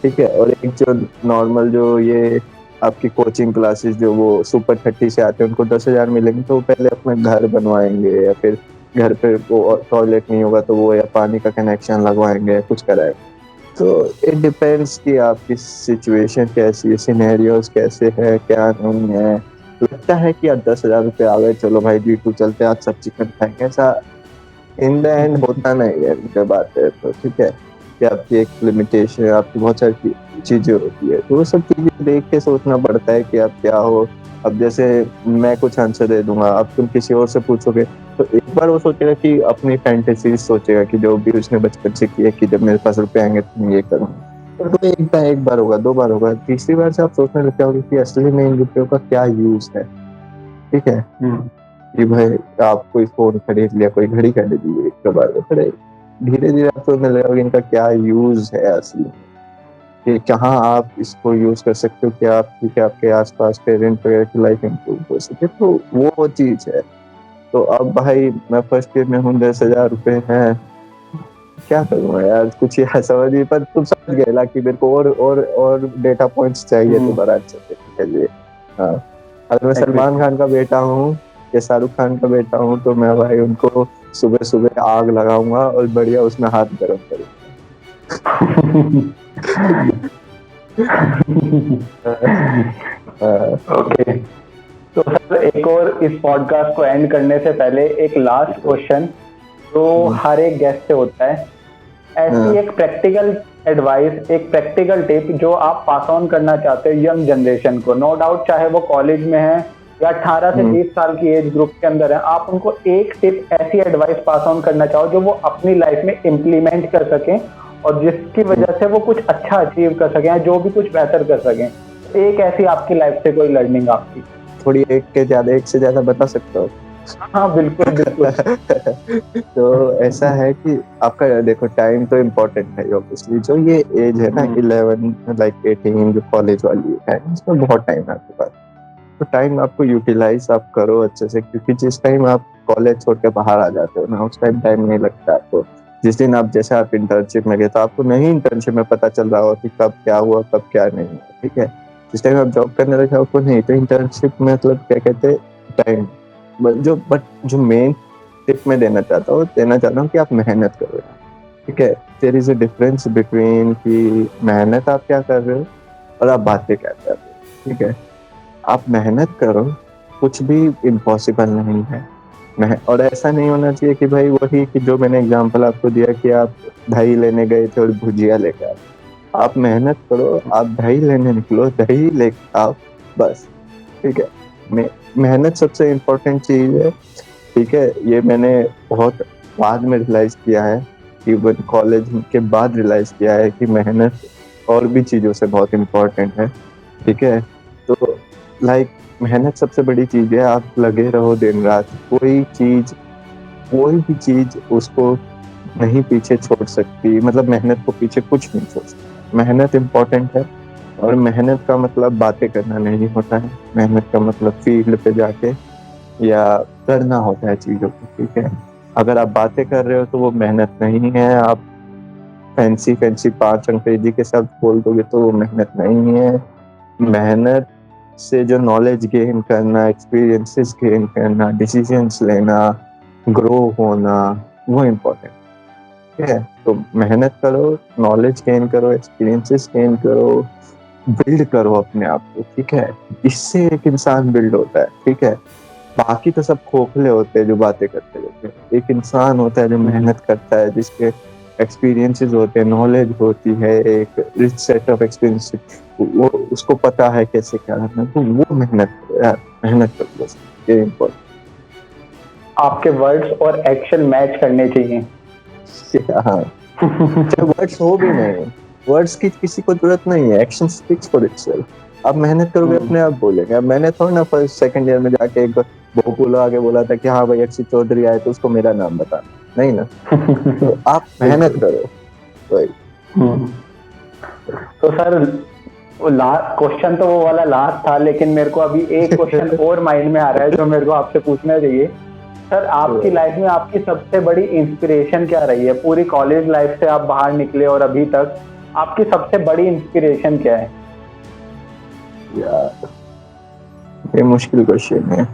ठीक है। और एक जो नॉर्मल, जो ये आपकी कोचिंग क्लासेस जो वो सुपर 30 से आते हैं, उनको 10,000 मिलेंगे तो वो पहले अपना घर बनवाएंगे, या फिर घर पे वो टॉयलेट नहीं होगा तो वो या पानी का कनेक्शन लगवाएंगे, कुछ कराएंगे। तो इट डिपेंड्स कि आपकी सिचुएशन कैसी है, सिनेरियोस कैसे है, क्या नहीं है। लगता है कि यार 10,000 रुपये आ गए, चलो भाई G2 चलते, आज सब चिकन खाएंगे, ऐसा इन द एंड होता नहीं है। इनके बात है तो ठीक है कि आपकी एक लिमिटेशन है, आपकी बहुत सारी चीजें होती है, तो वो सब चीजें देख के सोचना पड़ता है कि आप क्या हो। अब जैसे मैं कुछ आंसर दे दूंगा, अब तुम किसी और से पूछोगे तो एक बार वो सोचेगा कि अपनी फैंटेसी सोचेगा कि जो भी उसने बचपन से किया कि जब मेरे पास रुपए आएंगे तो मैं ये करूँगा। तो एक बार होगा, 2 बार होगा, तीसरी बार से आप सोचने लगते हो कि असली में इन रुपयों का क्या यूज है, ठीक है। कि भाई आप कोई फोन खरीद लिया, कोई घड़ी खरीद ली, एक बार धीरे धीरे आप सोचने लगेगा कि इनका क्या यूज है असली, कि कहाँ आप इसको यूज कर सकते हो, क्या आप, ठीक है, आपके आसपास पेरेंट वगैरह की लाइफ इम्प्रूव हो सके, तो वो चीज है। तो अब भाई मैं फर्स्ट ईयर में हूँ, 10,000 रुपये है, क्या करूँगा यार, कुछ यार समझ नहीं। पर तुम समझ गए कि मेरे को और डेटा पॉइंट्स चाहिए तुम्हारा अच्छे के लिए। हाँ, अगर मैं सलमान खान का बेटा हूँ या शाहरुख खान का बेटा हूँ तो मैं भाई उनको सुबह सुबह आग लगाऊंगा और बढ़िया उसमें हाथ गर्म करूँगा। ओके, तो सर एक और इस पॉडकास्ट को एंड करने से पहले एक लास्ट क्वेश्चन जो हर एक गेस्ट से होता है, ऐसी एक प्रैक्टिकल एडवाइस, एक प्रैक्टिकल टिप जो आप पास ऑन करना चाहते हो यंग जनरेशन को, नो डाउट चाहे वो कॉलेज में है या 18 से 30 साल की एज ग्रुप के अंदर है, आप उनको एक टिप, ऐसी एडवाइस पास ऑन करना चाहो जो वो अपनी लाइफ में इम्प्लीमेंट कर सकें और जिसकी वजह से वो कुछ अच्छा अचीव कर सकें या जो भी कुछ बेहतर कर सकें। एक ऐसी आपकी लाइफ से कोई लर्निंग आपकी थोड़ी, एक से ज्यादा बता सकते हो? हाँ बिल्कुल बिल्कुल। तो ऐसा है कि आपका देखो, टाइम तो इम्पोर्टेंट है ऑब्वियसली। जो ये एज है ना 11 लाइक 18 जो कॉलेज वाली है, इसमें बहुत टाइम है आपके पास। तो टाइम आपको यूटिलाइज आप करो अच्छे से, क्योंकि जिस टाइम आप कॉलेज छोड़ के बाहर आ जाते हो ना, उस टाइम नहीं लगता आपको। जिस दिन आप जैसे आप इंटर्नशिप में गए तो आपको नहीं इंटर्नशिप में पता चल रहा हो कि कब क्या हुआ कब क्या नहीं हुआ, ठीक है। जिस टाइम आप जॉब करने लगे आपको नहीं, तो इंटर्नशिप में मतलब क्या कहते हैं टाइम जो मेन टिप में देना चाहता हूँ कि आप मेहनत करो, ठीक है। There is a difference between कि मेहनत आप क्या कर रहे हो और आप बातें क्या कर रहे हो, ठीक है। आप मेहनत करो, कुछ भी इम्पॉसिबल नहीं है। और ऐसा नहीं होना चाहिए कि भाई वही कि जो मैंने एग्जांपल आपको दिया कि आप दही लेने गए थे और भुजिया लेकर, आप मेहनत करो, आप दही लेने निकलो, दही लेकर आओ, बस, ठीक है। मेहनत सबसे इम्पोर्टेंट चीज है, ठीक है। ये मैंने बहुत बाद में रियलाइज किया है, इवन कॉलेज के बाद रियलाइज किया है कि मेहनत और भी चीज़ों से बहुत इम्पोर्टेंट है, ठीक है। लाइक मेहनत सबसे बड़ी चीज है। आप लगे रहो दिन रात, कोई भी चीज उसको नहीं पीछे छोड़ सकती, मतलब मेहनत को पीछे कुछ नहीं छोड़ सकती। मेहनत इम्पोर्टेंट है, और मेहनत का मतलब बातें करना नहीं होता है। मेहनत का मतलब फील्ड पे जाके या करना होता है चीजों को, ठीक है। अगर आप बातें कर रहे हो तो वो मेहनत नहीं है। आप फैंसी 5 अंग्रेजी के शब्द बोल दोगे तो वो मेहनत नहीं है। मेहनत से जो नॉलेज गेन करना, एक्सपीरियंसेस गेन करना, डिसीजंस लेना, ग्रो होना, वो इम्पोर्टेंट है। तो मेहनत करो, नॉलेज गेन करो, एक्सपीरियंसेस गेन करो, बिल्ड करो अपने आप को, ठीक है। इससे एक इंसान बिल्ड होता है, ठीक है। बाकी तो सब खोखले होते हैं जो बातें करते रहते हैं। एक इंसान होता है जो मेहनत करता है, जिसके एक्सपीरियंसेस होते हैं, नॉलेज होती है, एक रिच सेट ऑफ एक्सपीरियंस, वो उसको पता है कैसे क्या करना है, तो वो मेहनत करो यार, मेहनत करो, बस ये इम्पोर्टेंट। आपके वर्ड्स और एक्शन मैच करने चाहिए। हाँ, चाहे वर्ड्स हो भी नहीं, वर्ड्स की किसी को जरूरत नहीं है, एक्शन स्पीक्स फॉर इटसेल्फ। आप मेहनत करोगे अपने आप बोलेंगे। अब मैंने थोड़ा ना फर्स्ट सेकंड ईयर में जाके एक भोपुलो आगे बोला था कि हाँ भाई अक्षित चौधरी आए तो उसको मेरा नाम बता, नहीं ना। तो आप मेहनत करो भाई। तो सर वो क्वेश्चन तो वो वाला लास्ट था, लेकिन मेरे को अभी एक क्वेश्चन और माइंड में आ रहा है जो मेरे को आपसे पूछना चाहिए। सर आपकी लाइफ में आपकी सबसे बड़ी इंस्पिरेशन क्या रही है? पूरी कॉलेज लाइफ से आप बाहर निकले और अभी तक आपकी सबसे बड़ी इंस्पिरेशन क्या है? यार ये मुश्किल क्वेश्चन है।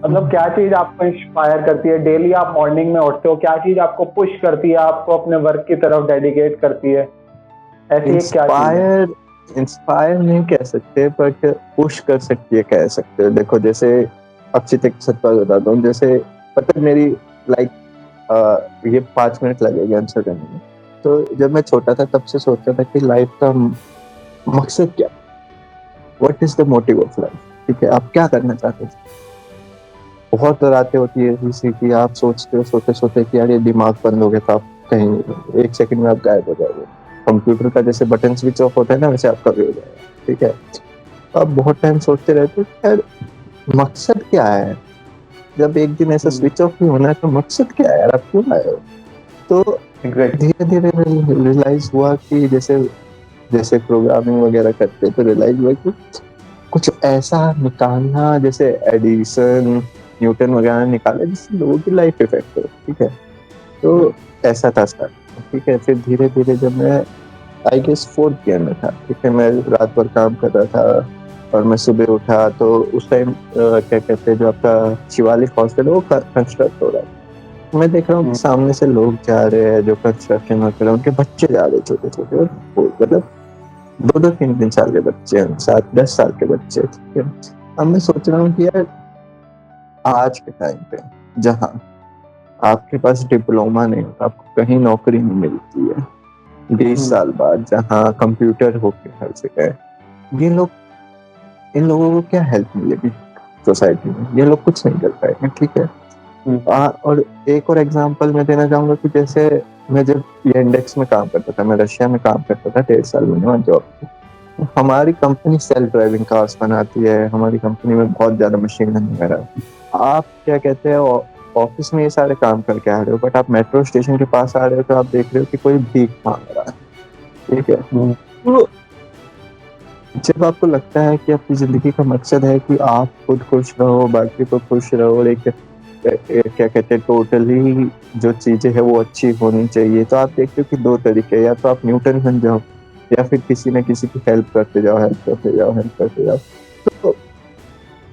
मतलब क्या चीज आपको इंस्पायर करती है? डेली आप मॉर्निंग में उठते हो, क्या चीज आपको पुश करती है, आपको अपने वर्क की तरफ डेडिकेट करती है? ऐसी एक क्या चीज है? इंस्पायर नहीं कह सकते, बट पुश कर सकती है, कह सकते हो। देखो जैसे अक्षित एक सच बात बताता हूँ, जैसे पता मेरी लाइक ये 5 मिनट लगेगा आंसर करने में। तो जब मैं छोटा था तब से सोचता था कि लाइफ का मकसद क्या, what is the motive of life, ठीक है। आप क्या करना चाहते हो? बहुत रातें होती है जैसे कि आप सोचते हो सोते सोते कि यार ये दिमाग बंद हो गया, तो आप कहीं एक सेकंड में आप गायब हो जाओगे। कंप्यूटर का जैसे बटन स्विच ऑफ होता है ना, वैसे आपका भी हो जाएगा, ठीक है। तो आप बहुत टाइम सोचते रहते हो यार मकसद क्या है। जब एक दिन ऐसा स्विच ऑफ भी होना है तो मकसद क्या है यार, आप क्यों आए हो? तो धीरे धीरे रियलाइज हुआ कि जैसे प्रोग्रामिंग वगैरह करते तो रियलाइज हुआ कि कुछ ऐसा निकालना, जैसे एडिसन न्यूटन वगैरह निकाले जिससे लोगों की लाइफ इफेक्ट हो, ठीक है। तो ऐसा था स्टार्ट, ठीक है। फिर धीरे धीरे जब मैं आई गेस 4th ईयर में था, ठीक है, मैं रात भर काम कर रहा था और मैं सुबह उठा तो उस टाइम क्या कहते हैं जो आपका शिवालिक हॉस्टल है वो कंस्ट्रक्ट हो रहा है। मैं देख रहा हूँ सामने से लोग जा रहे हैं जो कंस्ट्रक्शन वर्क कर रहे हैं, उनके बच्चे जा रहे हैं छोटे छोटे, मतलब 2-3 साल के बच्चे, 7-10 साल के बच्चे, ठीक है। अब मैं सोच रहा हूँ कि यार आज के टाइम पे जहाँ आपके पास डिप्लोमा नहीं होता, आपको कहीं नौकरी नहीं मिलती है, 20 साल बाद जहाँ कंप्यूटर होके हर जगह, इन लोगों को क्या हेल्प मिलेगी सोसाइटी में? ये लोग कुछ नहीं कर पाएंगे, ठीक है। और एक और एग्जांपल मैं देना चाहूंगा कि जैसे मैं जब ये इंडेक्स में काम करता था, मैं रशिया में काम करता था 1.5 साल में जॉब। हमारी कंपनी सेल्फ ड्राइविंग कार्स बनाती है, हमारी कंपनी में बहुत ज्यादा मशीन लर्निंग वगैरह। आप क्या कहते हैं ऑफिस में ये सारे काम करके आ रहे हो, बट आप मेट्रो स्टेशन के पास आ रहे हो तो आप देख रहे हो कि कोई भीख मांग रहा है, ठीक है। तो जब आपको लगता है कि आपकी जिंदगी का मकसद है कि आप खुद खुश रहो, बाकी को खुश रहो, और एक क्या कहते हैं टोटली जो चीजें है वो अच्छी होनी चाहिए, तो आप देखते हो कि 2 तरीके, या तो आप न्यूटन बन जाओ या फिर किसी न किसी की हेल्प करते जाओ। तो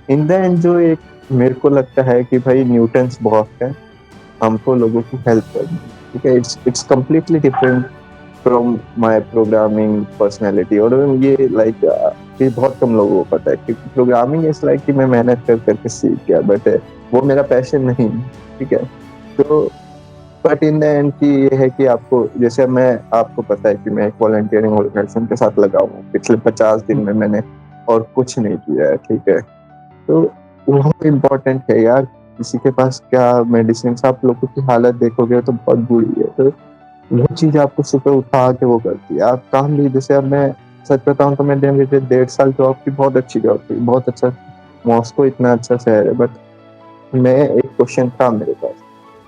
इन द एंड जो एक मेरे को लगता है कि भाई न्यूटन्स बहुत है, हमको लोगों की हेल्प करनी, ठीक है। It's completely different from my programming personality. और ये लाइक ये बहुत कम लोगों को पता है, क्योंकि प्रोग्रामिंग इज लाइक कि मैं मेहनत करके सीख गया, बट वो मेरा पैशन नहीं, ठीक है। तो बट इन द एंड की ये है कि आपको, जैसे आपको पता है कि मैं एक वॉलंटियरिंग ऑर्गेनाइजेशन के साथ लगा हूँ पिछले 50 दिन में, मैंने और कुछ नहीं किया है, ठीक है। तो वो इम्पोर्टेंट है यार, किसी के पास क्या मेडिसिन, आप लोगों की हालत देखोगे तो बहुत बुरी है, तो वो चीज आपको सुबह उठा के वो करती है। आप काम भी, जैसे अब मैं सच बताऊं तो मैंने 1.5 साल जॉब की, बहुत अच्छी जॉब की, बहुत अच्छा, मॉस्को इतना अच्छा शहर है, बट मैं एक क्वेश्चन था मेरे पास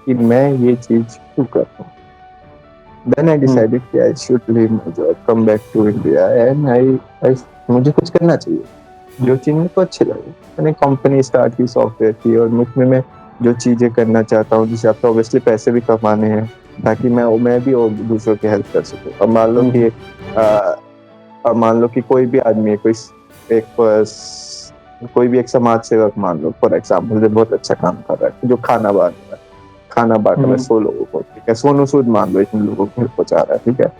कि मैं ये चीज क्यों कर रहा हूँ. Then I decided कि I should leave my job, come back to India, and I मुझे कुछ करना चाहिए जो चीज मेरे को अच्छी लगे. मैंने कंपनी स्टार्ट की सॉफ्टवेयर की, और मुझमें मैं जो चीजें करना चाहता हूँ, जिससे आपको ऑब्वियसली पैसे भी कमाने हैं, ताकि मैं भी और दूसरों की हेल्प कर सकूँ. अब मान लो कि कोई भी आदमी है, कोई भी एक समाज सेवक मान लो, फॉर एग्जाम्पल, जो बहुत अच्छा काम कर रहा है, जो खाना बांट रहा है 100 लोगों को, ठीक है, सोनू सूद मान लो इतने लोगों को पहुंचा रहा है, ठीक है.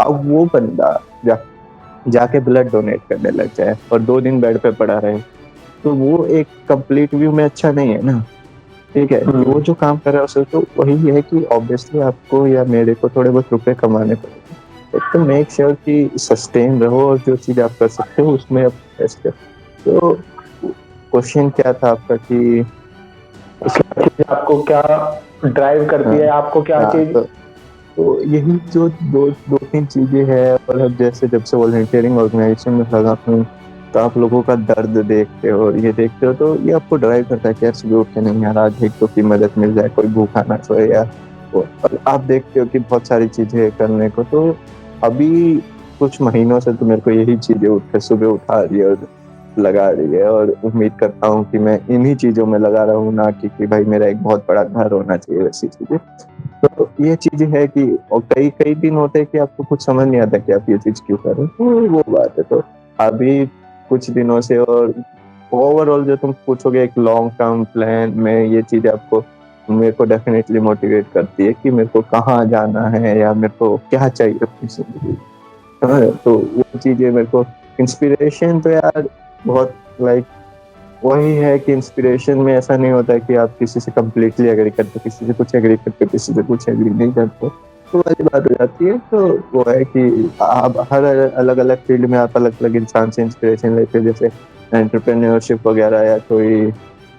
अब वो बंदा जाके ब्लड डोनेट करने लग जाए और 2 दिन बेड पे पड़ा रहे, तो वो एक कंप्लीट व्यू में अच्छा नहीं है ना, ठीक है. वो जो काम कर रहा है उसे तो वही है कि ऑब्वियसली आपको या मेरे को थोड़े बहुत रुपए कमाने पड़ेंगे, तो मेक श्योर कि सस्टेन रहो और जो चीज आप कर सकते हो उसमें आप बेस्ट करो. तो क्वेश्चन क्या था आपका कि आपको क्या ड्राइव करती है, आपको क्या चीज? तो यही जो दो तीन चीजें हैं. और अब जैसे जब से वॉलंटियरिंग ऑर्गेनाइजेशन में लगा हूँ, तो आप लोगों का दर्द देखते हो और ये देखते हो, तो ये आपको ड्राइव करता है कि यार सुबह उठ के नहीं यार आज एक तो की मदद मिल जाए, कोई भूखा ना सोए यार. और आप देखते हो कि बहुत सारी चीजें करने को. तो अभी कुछ महीनों से तो मेरे को यही चीजें उठ के सुबह उठा रही है और लगा रही है, और उम्मीद करता हूँ कि मैं इन्हीं चीजों में लगा रहा हूँ, ना कि भाई मेरा एक बहुत बड़ा घर होना चाहिए, वैसी चीजें. तो ये चीजें है कि और कई दिन होते हैं कि आपको कुछ समझ नहीं आता कि आप ये चीज क्यों कर रहे हो, तो वो बात है. तो अभी कुछ दिनों से, और ओवरऑल जो तुम पूछोगे एक लॉन्ग टर्म प्लान में, ये चीज आपको मेरे को डेफिनेटली मोटिवेट करती है कि मेरे को कहाँ जाना है या मेरे को क्या चाहिए अपनी जिंदगी. तो वो चीजें मेरे को इंस्पिरेशन तो यार बहुत वही है कि इंस्पिरेशन में ऐसा नहीं होता है कि आप किसी से कम्प्लीटली एग्री करते, किसी से कुछ एग्री करते, किसी से कुछ एग्री नहीं करते, तो वाली बात हो जाती है. तो वो है कि आप हर अलग अलग फील्ड में आप अलग अलग इंसान से इंस्पिरेशन लेते हैं. जैसे एंटरप्रेन्योरशिप वगैरह, या कोई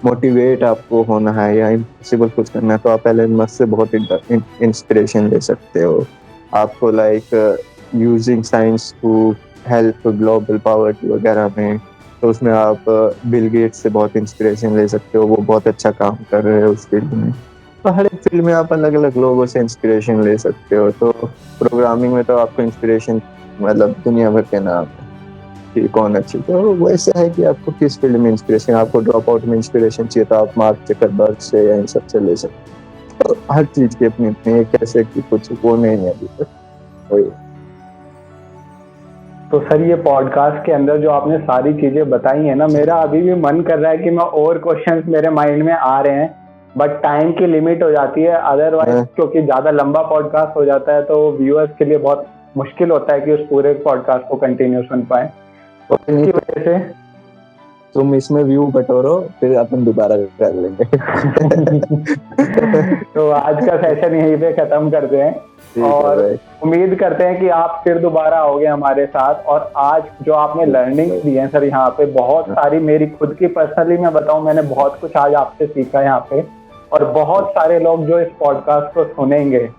मोटिवेट आपको होना है या इम्पॉसिबल कुछ करना है, तो आप एलन मस्क से बहुत इंस्पिरेशन ले सकते हो. आपको using science to help global poverty वगैरह में, तो उसमें आप बिल गेट्स से बहुत इंस्पिरेशन ले सकते हो, वो बहुत अच्छा काम कर रहे हैं उस फील्ड में. तो हर एक फील्ड में आप अलग अलग लोगों से इंस्पिरेशन ले सकते हो. तो प्रोग्रामिंग में तो आपको इंस्पिरेशन दुनिया भर के नाम है कि कौन अच्छी. तो वैसे है कि आपको किस फील्ड में इंस्पिरेशन, आपको ड्रॉप आउट में इंस्पिरेशन चाहिए तो आप मार्क जकरबर्ग से या इन सब से ले सकते हो. तो हर चीज की अपनी अपनी कैसे कि कुछ वो नहीं है अभी तक. वही. तो सर ये पॉडकास्ट के अंदर जो आपने सारी चीजें बताई है ना, मेरा अभी भी मन कर रहा है कि मैं और क्वेश्चंस मेरे माइंड में आ रहे हैं, बट टाइम की लिमिट हो जाती है. अदरवाइज क्योंकि ज्यादा लंबा पॉडकास्ट हो जाता है तो व्यूअर्स के लिए बहुत मुश्किल होता है कि उस पूरे पॉडकास्ट को कंटिन्यू सुन पाए. तो इसकी वजह से तुम इसमें व्यू बटोरो, फिर अपन दोबारा कर लेंगे. तो आज का सेशन यहीं पे खत्म करते हैं, और उम्मीद करते हैं कि आप फिर दोबारा आओगे हमारे साथ. और आज जो आपने लर्निंग दी है सर यहाँ पे, बहुत सारी मेरी खुद की पर्सनली मैं बताऊं, मैंने बहुत कुछ आज आपसे सीखा यहाँ पे. और बहुत सारे लोग जो इस पॉडकास्ट को सुनेंगे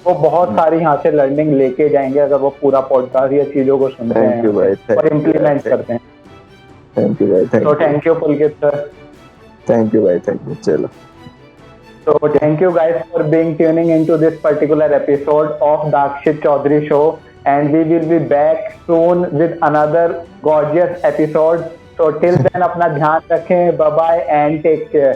वो बहुत सारी यहाँ से लर्निंग लेके जाएंगे, अगर वो पूरा पॉडकास्ट या चीजों को सुनते हैं और इम्प्लीमेंट करते हैं. थैंक यू भाई. तो thank you Pulkit sir. Thank you भाई. Thank you. चलो. So thank you guys for being tuning into this particular episode of the Akshit Chaudhary Show, and we will be back soon with another gorgeous episode. So till then अपना ध्यान रखें. Bye bye and take care.